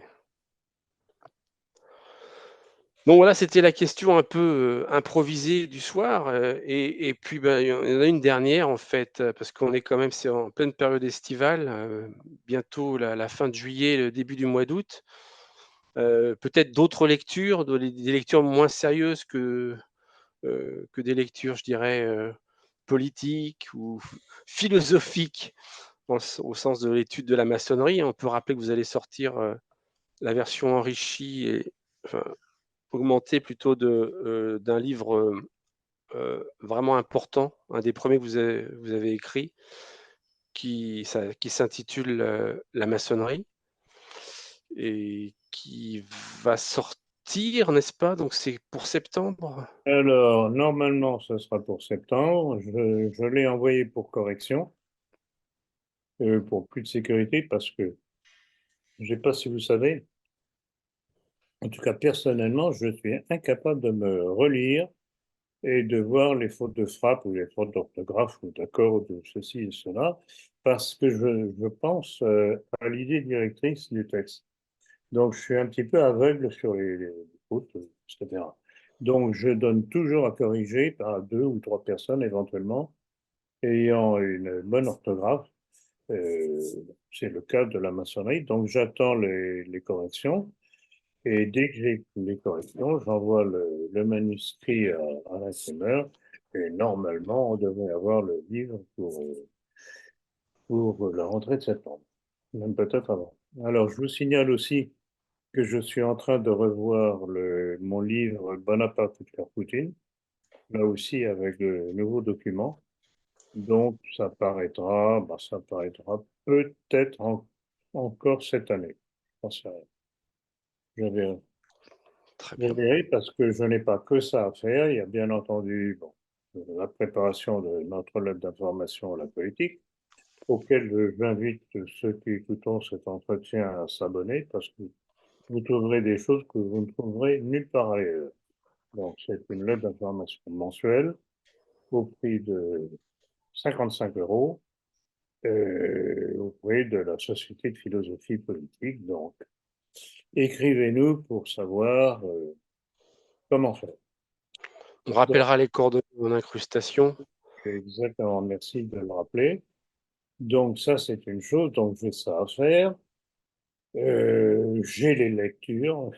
Donc voilà, c'était la question un peu, improvisée du soir, et puis, bah, il y en a une dernière en fait, parce qu'on est quand même c'est en pleine période estivale, bientôt la fin de juillet, le début du mois d'août. Peut-être d'autres lectures, des lectures moins sérieuses que des lectures, je dirais, politiques ou philosophiques au sens de l'étude de la maçonnerie. On peut rappeler que vous allez sortir, la version enrichie et enfin augmentée plutôt d'un livre, vraiment important, un des premiers que vous avez écrit, qui s'intitule, La maçonnerie et qui va sortir, n'est-ce pas? Donc c'est pour septembre? Alors, normalement, ce sera pour septembre. Je l'ai envoyé pour correction, pour plus de sécurité, parce que je ne sais pas si vous savez, en tout cas personnellement, je suis incapable de me relire et de voir les fautes de frappe ou les fautes d'orthographe ou d'accord ou de ceci et cela, parce que je pense à l'idée directrice du texte. Donc, je suis un petit peu aveugle sur les fautes, etc. Donc, je donne toujours à corriger par deux ou trois personnes éventuellement ayant une bonne orthographe. Euh, c'est le cas de la maçonnerie. Donc, j'attends les corrections. Et dès que j'ai les corrections, j'envoie le manuscrit à l'imprimeur. Et normalement, on devrait avoir le livre pour la rentrée de septembre, même peut-être avant. Alors, je vous signale aussi que je suis en train de revoir mon livre Bonaparte Hitler Poutine, là aussi avec de nouveaux documents. Donc, ça paraîtra peut-être encore cette année. J'en sais rien. Je verrai. Très Je bien. verrai parce que je n'ai pas que ça à faire. Il y a bien entendu bon, la préparation de notre lettre d'information à la politique, auquel j'invite ceux qui écouteront cet entretien à s'abonner parce que vous trouverez des choses que vous ne trouverez nulle part ailleurs. Donc, c'est une lettre d'information mensuelle au prix de 55 euros au prix de la Société de philosophie politique. Donc, écrivez-nous pour savoir comment faire. On Donc, rappellera les coordonnées en incrustation. exactement, merci de le rappeler. Donc, ça, c'est une chose. Donc, j'ai ça à faire. J'ai les lectures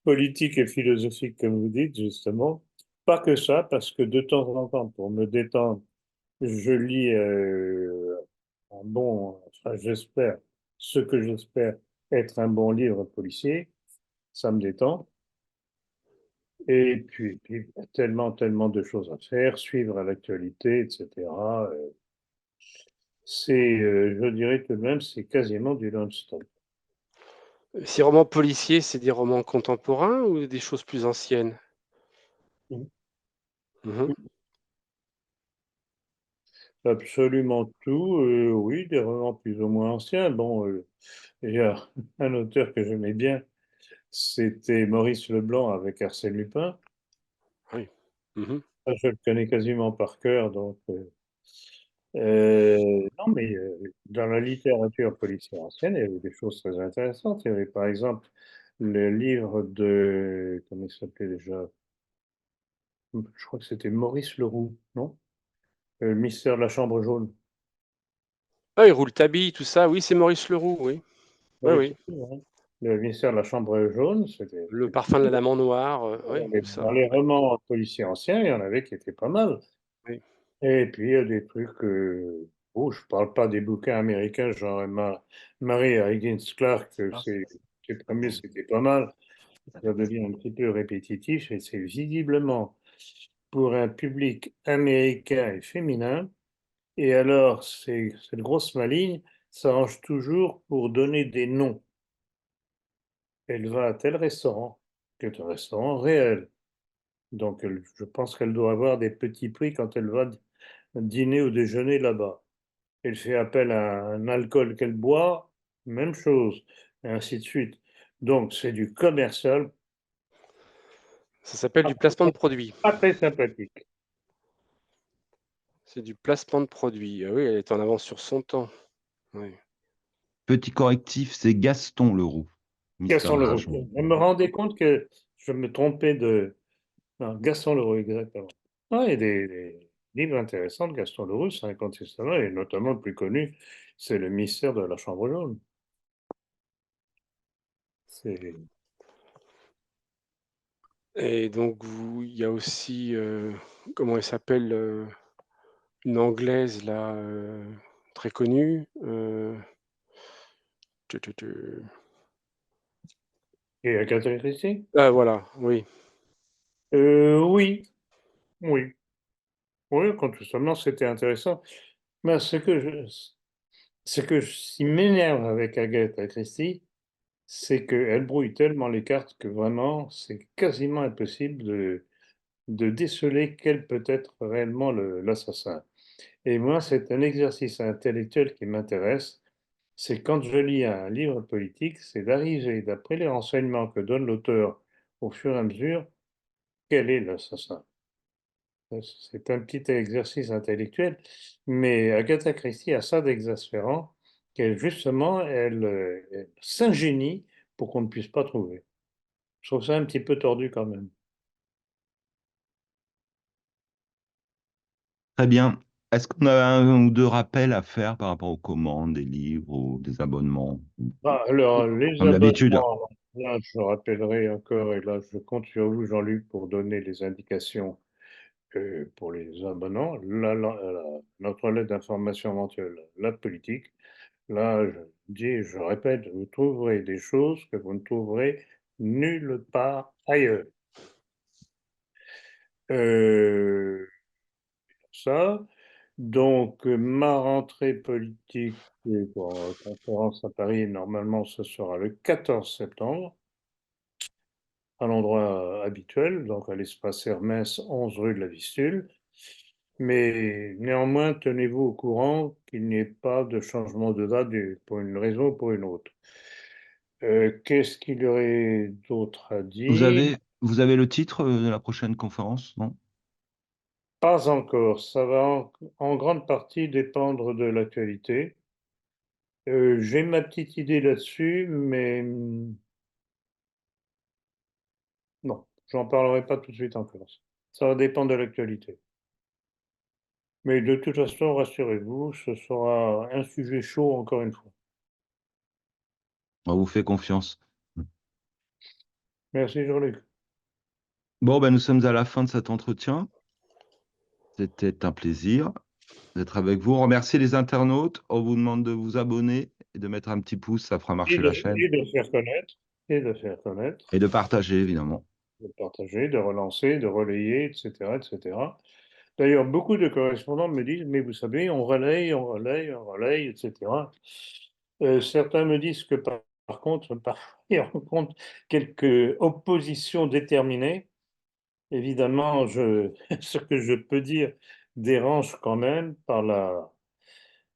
politiques et philosophiques, comme vous dites, justement. Pas que ça, parce que de temps en temps, pour me détendre, je lis un bon, enfin, j'espère, ce que j'espère être un bon livre policier. Ça me détend. Et puis, il y a tellement, tellement de choses à faire, suivre à l'actualité, etc. Je dirais tout de même, c'est quasiment du non-stop. Ces romans policiers, c'est des romans contemporains ou des choses plus anciennes? Mmh. Absolument tout, oui, des romans plus ou moins anciens. Bon, il y a un auteur que j'aimais bien, c'était Maurice Leblanc avec Arsène Lupin. Oui. Mmh. Ça, je le connais quasiment par cœur, donc non, mais dans la littérature policière ancienne, il y avait des choses très intéressantes. Il y avait par exemple le livre de, comment il s'appelait déjà? Je crois que c'était Maurice Leroux, non? Le mystère de la chambre jaune. Ah, il Rouletabille, tout ça, oui, c'est Maurice Leroux, oui. Oui, Oui, oui. c'est tout, hein. Le mystère de la chambre jaune, c'était Le parfum de la dame en noir, oui, tout dans ça. les romans policiers anciens, il y en avait qui étaient pas mal. Oui. Et puis, il y a des trucs, je parle pas des bouquins américains, genre Mary Higgins Clark, ses premiers, c'était pas mal. Ça devient un petit peu répétitif et c'est visiblement pour un public américain et féminin. Et alors, cette grosse maligne s'arrange toujours pour donner des noms. Elle va à tel restaurant, qui est un restaurant réel. Donc, je pense qu'elle doit avoir des petits prix quand elle va dîner ou déjeuner là-bas. Elle fait appel à un alcool qu'elle boit, même chose, et ainsi de suite. Donc, c'est du commercial, Ça s'appelle du placement de produit. pas très sympathique. C'est du placement de produit. Ah oui, elle est en avance sur son temps. Oui. Petit correctif, c'est Gaston Leroux. Mystère Gaston de la Leroux. chambre. Je me rendais compte que je me trompais de... Non, Gaston Leroux, exactement. Ah, il y a des livres intéressants de Gaston Leroux, c'est incontestablement, et notamment le plus connu, c'est Le mystère de la chambre jaune. C'est... Et donc, il y a aussi, comment elle s'appelle, une anglaise là, très connue. Tu- tu- Et Agatha Christie? Ah voilà, oui. Oui, oui. Oui, quand seulement c'était intéressant. Mais ce qui m'énerve avec Agatha Christie, c'est qu'elle brouille tellement les cartes que vraiment, c'est quasiment impossible de déceler quel peut être réellement l'assassin. Et moi, c'est un exercice intellectuel qui m'intéresse. C'est quand je lis un livre politique, c'est d'arriver, d'après les renseignements que donne l'auteur au fur et à mesure, quel est l'assassin. C'est un petit exercice intellectuel, mais Agatha Christie a ça d'exaspérant qu'elle, justement, elle s'ingénie pour qu'on ne puisse pas trouver. Je trouve ça un petit peu tordu quand même. Très bien. Est-ce qu'on a un ou deux rappels à faire par rapport aux commandes des livres ou des abonnements? Alors, les Comme d'habitude. abonnements, là, je rappellerai encore, et là, je compte sur vous, Jean-Luc, pour donner les indications pour les abonnants. Notre lettre d'information mensuelle, la politique. Là, je dis, je répète, vous trouverez des choses que vous ne trouverez nulle part ailleurs. Euh, ça. Donc, ma rentrée politique pour la conférence à Paris, normalement, ce sera le 14 septembre, à l'endroit habituel, donc à l'espace Hermès, 11 rue de la Vistule. Mais néanmoins, tenez-vous au courant qu'il n'y ait pas de changement de date pour une raison ou pour une autre. Qu'est-ce qu'il y aurait d'autre à dire? Vous avez le titre de la prochaine conférence, non? Pas encore. Ça va en grande partie dépendre de l'actualité. J'ai ma petite idée là-dessus, mais non, j'en parlerai pas tout de suite encore. Ça va dépendre de l'actualité. Mais de toute façon, rassurez-vous, ce sera un sujet chaud encore une fois. On vous fait confiance. Merci Jean-Luc. Bon, ben, nous sommes à la fin de cet entretien. C'était un plaisir d'être avec vous. On remercie les internautes. On vous demande de vous abonner et de mettre un petit pouce, ça fera Et marcher de, la chaîne. et de faire connaître, et de faire connaître, Et de partager, évidemment. de partager, de relancer, de relayer, etc., etc. D'ailleurs, beaucoup de correspondants me disent, mais vous savez, on relaye, on relaye, on relaye, etc. Certains me disent que par contre, parfois, ils rencontrent quelques oppositions déterminées. Évidemment, ce que je peux dire dérange quand même par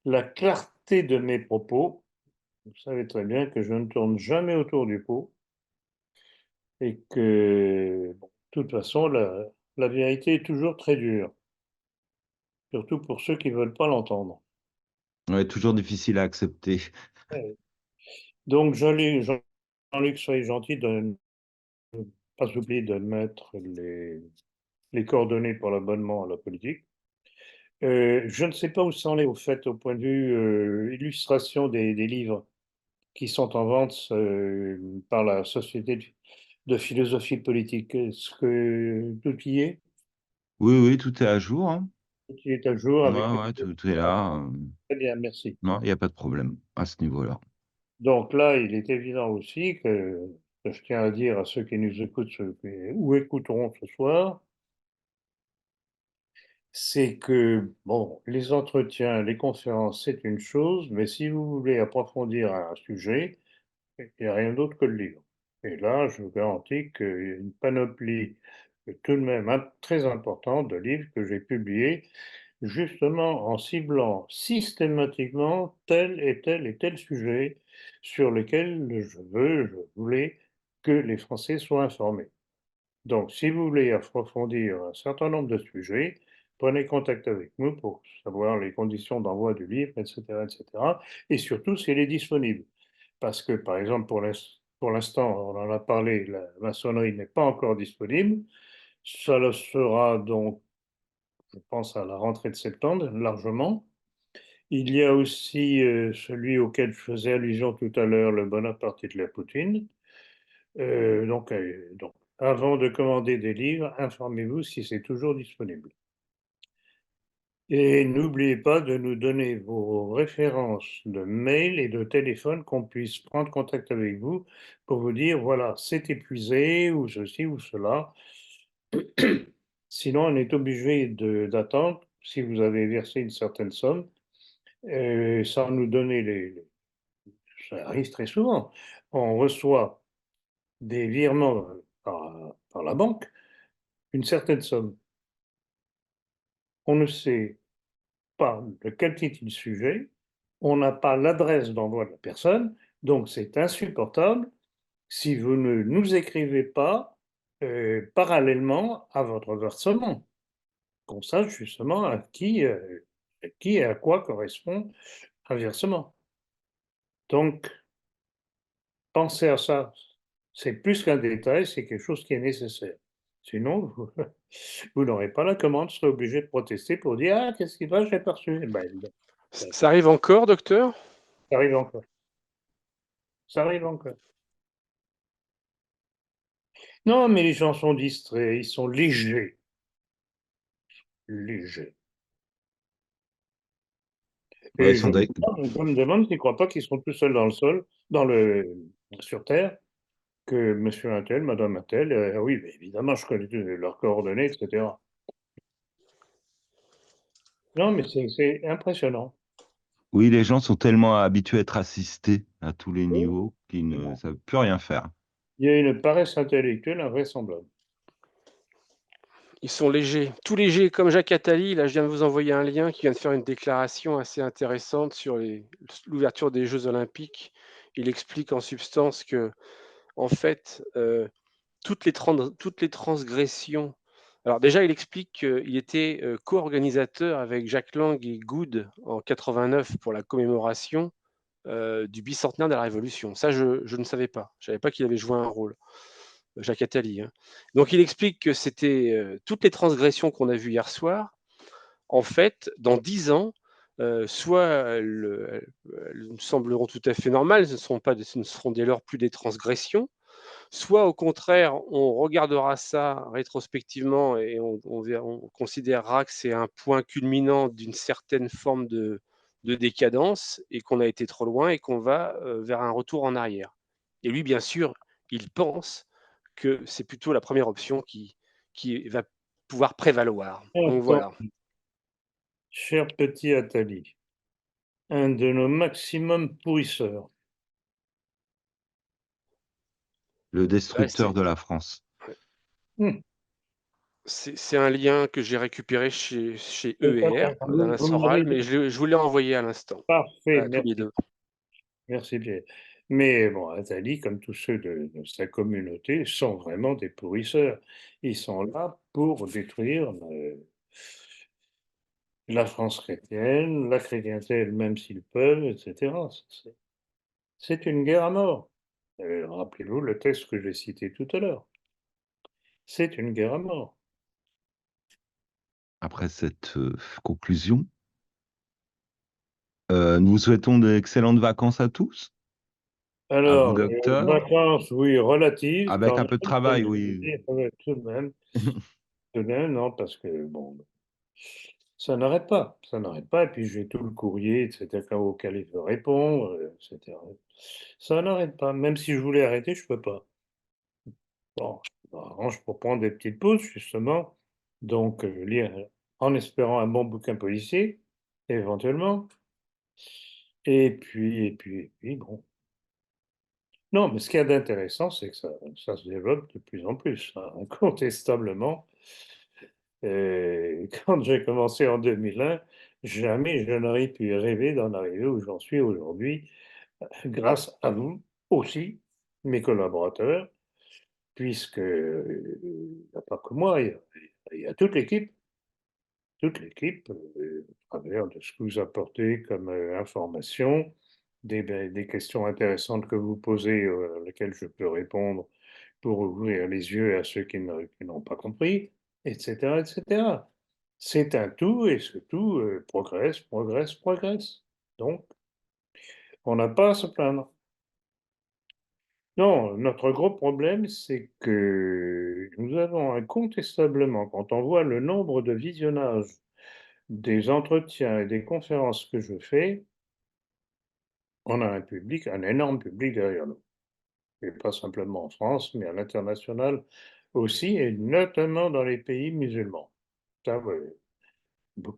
la clarté de mes propos. Vous savez très bien que je ne tourne jamais autour du pot et que, bon, de toute façon, la vérité est toujours très dure, surtout pour ceux qui ne veulent pas l'entendre. Ouais, toujours difficile à accepter. Ouais. Donc, Jean-Luc, soyez gentil de ne pas oublier de mettre les coordonnées pour l'abonnement à la politique. Je ne sais pas où ça en est, au fait, au point de vue illustration des livres qui sont en vente par la Société de philosophie politique. Est-ce que tout y est? Oui, oui, tout est à jour, hein. Tout y est à jour Ouais, avec les... ouais, tout est là. Très bien, merci. Non, il n'y a pas de problème à ce niveau-là. Donc là, il est évident aussi que je tiens à dire à ceux qui nous écoutent ou écouteront ce soir, c'est que, bon, les entretiens, les conférences, c'est une chose, mais si vous voulez approfondir un sujet, il n'y a rien d'autre que le livre. Et là, je vous garantis qu'il y a une panoplie tout de même très importante de livres que j'ai publiés, justement en ciblant systématiquement tel et tel et tel sujet sur lequel je voulais que les Français soient informés. Donc, si vous voulez approfondir un certain nombre de sujets, prenez contact avec nous pour savoir les conditions d'envoi du livre, etc., etc. Et surtout, s'il est disponible. Parce que, par exemple, pour l'instant, on en a parlé, la maçonnerie n'est pas encore disponible. Ça le sera donc, je pense, à la rentrée de septembre, largement. Il y a aussi celui auquel je faisais allusion tout à l'heure, le Bonaparte et de la Poutine. Donc, avant de commander des livres, informez-vous si c'est toujours disponible. Et n'oubliez pas de nous donner vos références de mail et de téléphone qu'on puisse prendre contact avec vous pour vous dire, voilà, c'est épuisé ou ceci ou cela. Sinon, on est obligé d'attendre, si vous avez versé une certaine somme, sans nous donner Ça arrive très souvent. On reçoit des virements par la banque, une certaine somme. On ne sait pas de quel titre il sujet, on n'a pas l'adresse d'envoi de la personne, donc c'est insupportable si vous ne nous écrivez pas parallèlement à votre versement, qu'on sache justement à qui et à quoi correspond un versement. Donc, pensez à ça. C'est plus qu'un détail, c'est quelque chose qui est nécessaire. Sinon, vous n'aurez pas la commande, vous serez obligé de protester pour dire ah, qu'est-ce qui va, je l'ai pas reçu. Eh ben, Ça arrive encore, docteur? ça arrive encore. Ça arrive encore. Non, mais les gens sont distraits, ils sont légers. Légers. Ouais, ils Et sont d'ac- je me demande s'ils ne croient pas qu'ils sont tout seuls dans le sol, sur Terre, que monsieur Untel, madame Untel, oui, mais évidemment, je connais leurs coordonnées, etc. Non, mais c'est impressionnant. Oui, les gens sont tellement habitués à être assistés à tous les Oui, niveaux qu'ils ne effectivement. savent plus rien faire. Il y a une paresse intellectuelle invraisemblable. Ils sont légers, tout légers comme Jacques Attali. Là, je viens de vous envoyer un lien qui vient de faire une déclaration assez intéressante sur l'ouverture des Jeux Olympiques. Il explique en substance que, en fait, toutes les transgressions. Alors déjà, il explique qu'il était co-organisateur avec Jacques Lang et Good en 89 pour la commémoration du bicentenaire de la Révolution. Ça, je ne savais pas. Je ne savais pas qu'il avait joué un rôle. Jacques Attali, hein. Donc il explique que c'était toutes les transgressions qu'on a vues hier soir, en fait, dans 10 ans, soit elles nous sembleront tout à fait normales, ce ne seront dès lors plus des transgressions, soit au contraire, on regardera ça rétrospectivement et on considérera que c'est un point culminant d'une certaine forme de décadence et qu'on a été trop loin et qu'on va vers un retour en arrière. Et lui, bien sûr, il pense que c'est plutôt la première option qui va pouvoir prévaloir. Donc Attends, voilà. cher petit Attali, un de nos maximum pourrisseurs. Le Là, destructeur de la France. Hum, c'est un lien que j'ai récupéré chez c'est pas EER d'Alain Vous me l'avez Soral, dit. mais je vous l'ai envoyé à l'instant, Parfait, à tous les merci. deux. Merci Pierre. Mais bon, Attali, comme tous ceux de sa communauté, sont vraiment des pourrisseurs. Ils sont là pour détruire la France chrétienne, la chrétienté même s'ils peuvent, etc. C'est une guerre à mort. Rappelez-vous le texte que j'ai cité tout à l'heure. C'est une guerre à mort. après cette conclusion. Nous vous souhaitons d'excellentes vacances à tous, à vous, Alors, docteur. vacances, oui, relatives Avec quand un même, peu de je travail, vais oui. dire, tout de même, non, parce que, bon, ça n'arrête pas, ça n'arrête pas, et puis j'ai tout le courrier, etc., auquel il veut répondre, etc. Ça n'arrête pas, même si je voulais arrêter, je peux pas. Bon, je m'arrange pour prendre des petites pauses, justement, donc lire, en espérant un bon bouquin policier, éventuellement, et puis, bon. Non, mais ce qu'il y a d'intéressant, c'est que ça se développe de plus en plus, hein, incontestablement. Quand j'ai commencé en 2001, jamais je n'aurais pu rêver d'en arriver où j'en suis aujourd'hui, grâce à vous aussi, mes collaborateurs, puisque il n'y a pas que moi, il y a toute l'équipe, à travers de ce que vous apportez comme information, des questions intéressantes que vous posez, lesquelles je peux répondre pour ouvrir les yeux à ceux qui n'ont pas compris, etc., etc. C'est un tout et ce tout progresse, progresse, progresse. Donc, on n'a pas à se plaindre. Non, notre gros problème, c'est que nous avons incontestablement, quand on voit le nombre de visionnages des entretiens et des conférences que je fais, on a un public, un énorme public derrière nous. Et pas simplement en France, mais à l'international aussi, et notamment dans les pays musulmans. Ça, ouais,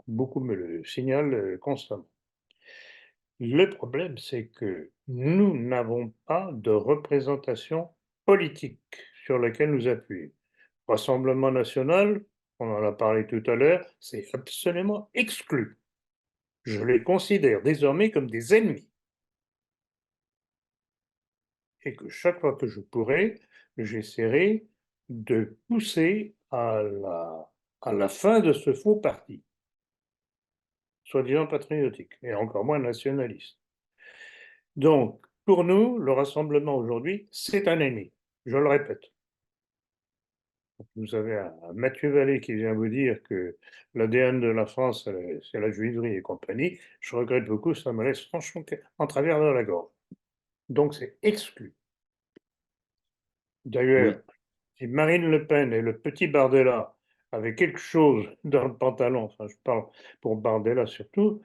beaucoup me le signalent constamment. Le problème, c'est que nous n'avons pas de représentation politique sur laquelle nous appuyer. Rassemblement national, on en a parlé tout à l'heure, c'est absolument exclu. Je les considère désormais comme des ennemis. Et que chaque fois que je pourrai, j'essaierai de pousser à la fin de ce faux parti, soi-disant patriotique, et encore moins nationaliste. Donc, pour nous, le rassemblement aujourd'hui, c'est un ennemi. Je le répète. Vous avez un Mathieu Vallée qui vient vous dire que l'ADN de la France, c'est la juiverie et compagnie. Je regrette beaucoup, ça me laisse franchement en travers de la gorge. Donc, c'est exclu. D'ailleurs, Oui, si Marine Le Pen et le petit Bardella avaient quelque chose dans le pantalon, enfin je parle pour Bardella surtout,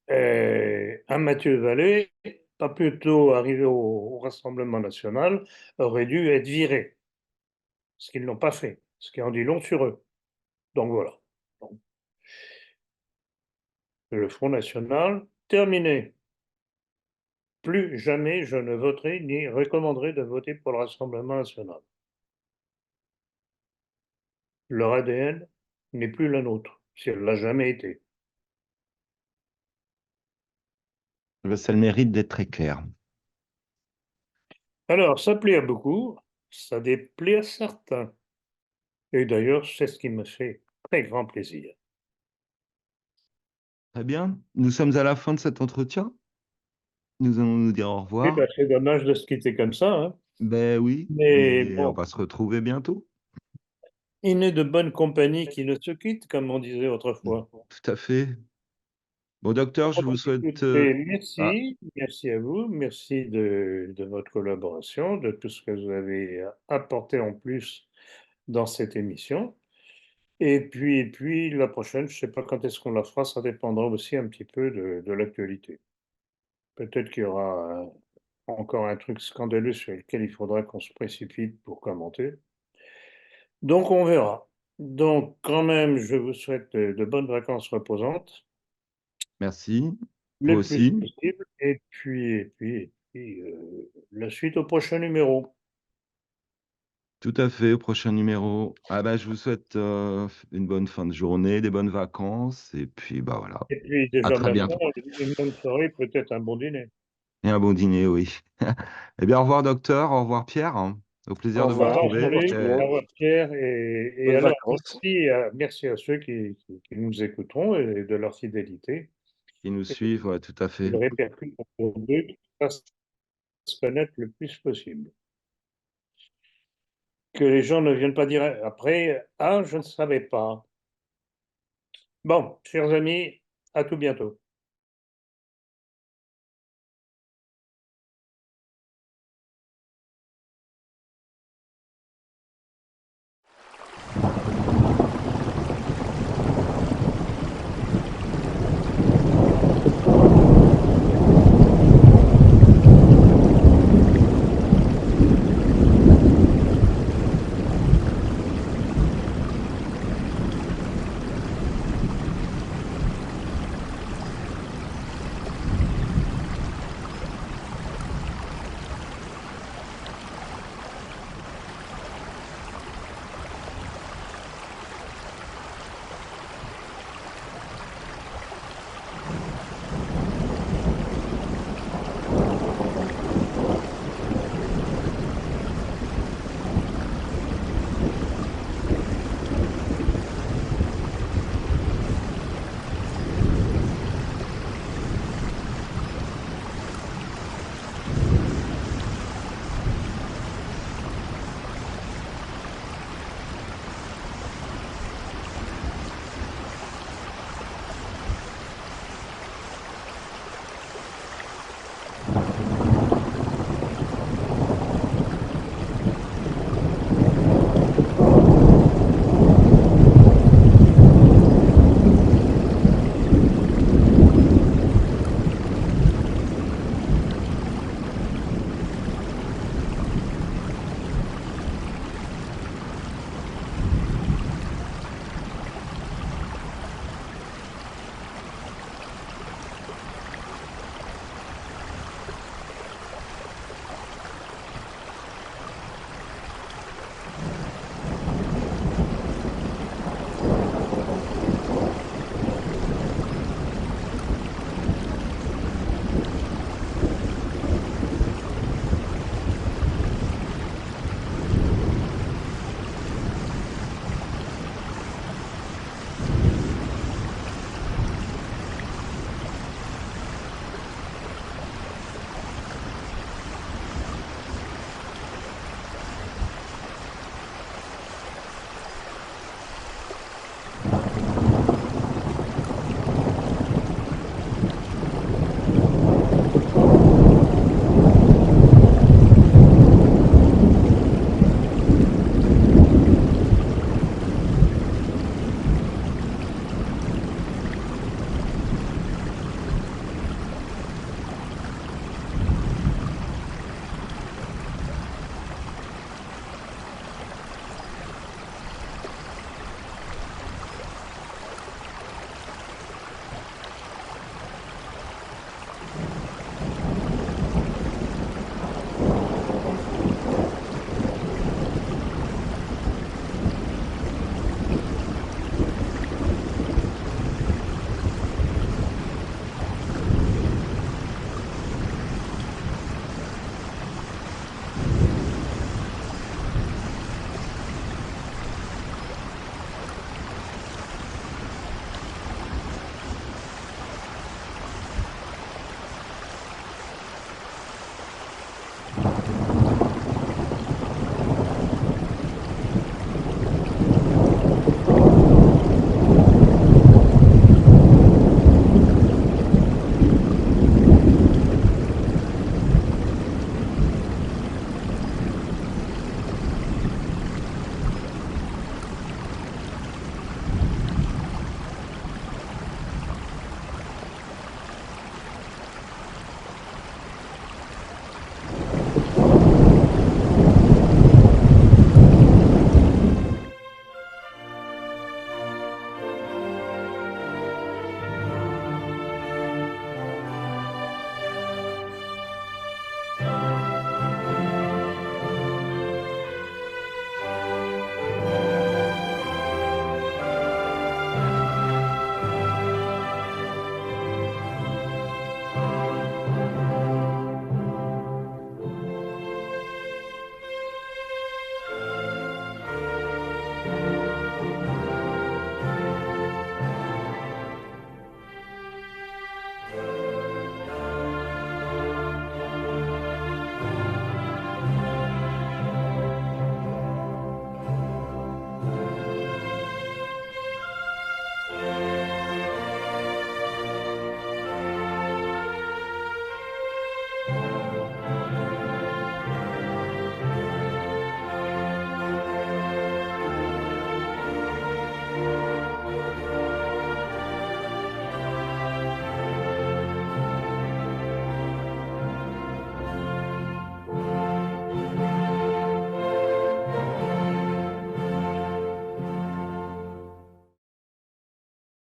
un Mathieu Vallée, pas plus tôt arrivé au Rassemblement national, aurait dû être viré, ce qu'ils n'ont pas fait, ce qui en dit long sur eux. Donc voilà. Donc, le Front National, terminé. Plus jamais je ne voterai ni recommanderai de voter pour le Rassemblement national. Leur ADN n'est plus la nôtre, si elle l'a jamais été. ça a le mérite d'être très clair. Alors, ça plaît à beaucoup, ça déplaît à certains. Et d'ailleurs, c'est ce qui me fait très grand plaisir. Très bien. Nous sommes à la fin de cet entretien. Nous allons nous dire au Oui, revoir. ben, c'est dommage de se quitter comme ça, hein. Ben oui, Mais mais on bon, va se retrouver bientôt. il n'est de bonne compagnie qui ne se quitte, comme on disait autrefois. Tout à fait. Bon, docteur, Bon, je vous souhaite... écoutez, Ah, merci à vous, merci de votre collaboration, de tout ce que vous avez apporté en plus dans cette émission. Et puis la prochaine, je ne sais pas quand est-ce qu'on la fera, ça dépendra aussi un petit peu de l'actualité. Peut-être qu'il y aura encore un truc scandaleux sur lequel il faudra qu'on se précipite pour commenter. Donc on verra. Donc quand même, je vous souhaite de bonnes vacances reposantes, merci. Vous le plus aussi. possible, et puis, la suite au prochain numéro. Tout à fait, au prochain numéro. Ah bah, je vous souhaite une bonne fin de journée, des bonnes vacances, et puis bah voilà. Et puis À déjà très maintenant, bientôt. une bonne soirée, peut-être un bon dîner. Et un bon dîner, oui. Eh bien, au revoir, docteur. Au revoir, Pierre. Au Au plaisir Au de vous revoir revoir, au retrouver. revoir Jean-Luc, tout le au monde. revoir Pierre, et Bonnes alors vacances. merci à ceux qui nous écouteront et de leur fidélité. Qui nous Et suivent, ouais, tout à ils fait. répercutent autour d'eux, qu'ils fassent se connaître le plus possible. Que les gens ne viennent pas dire après, ah, je ne savais pas. Bon, chers amis, à tout bientôt.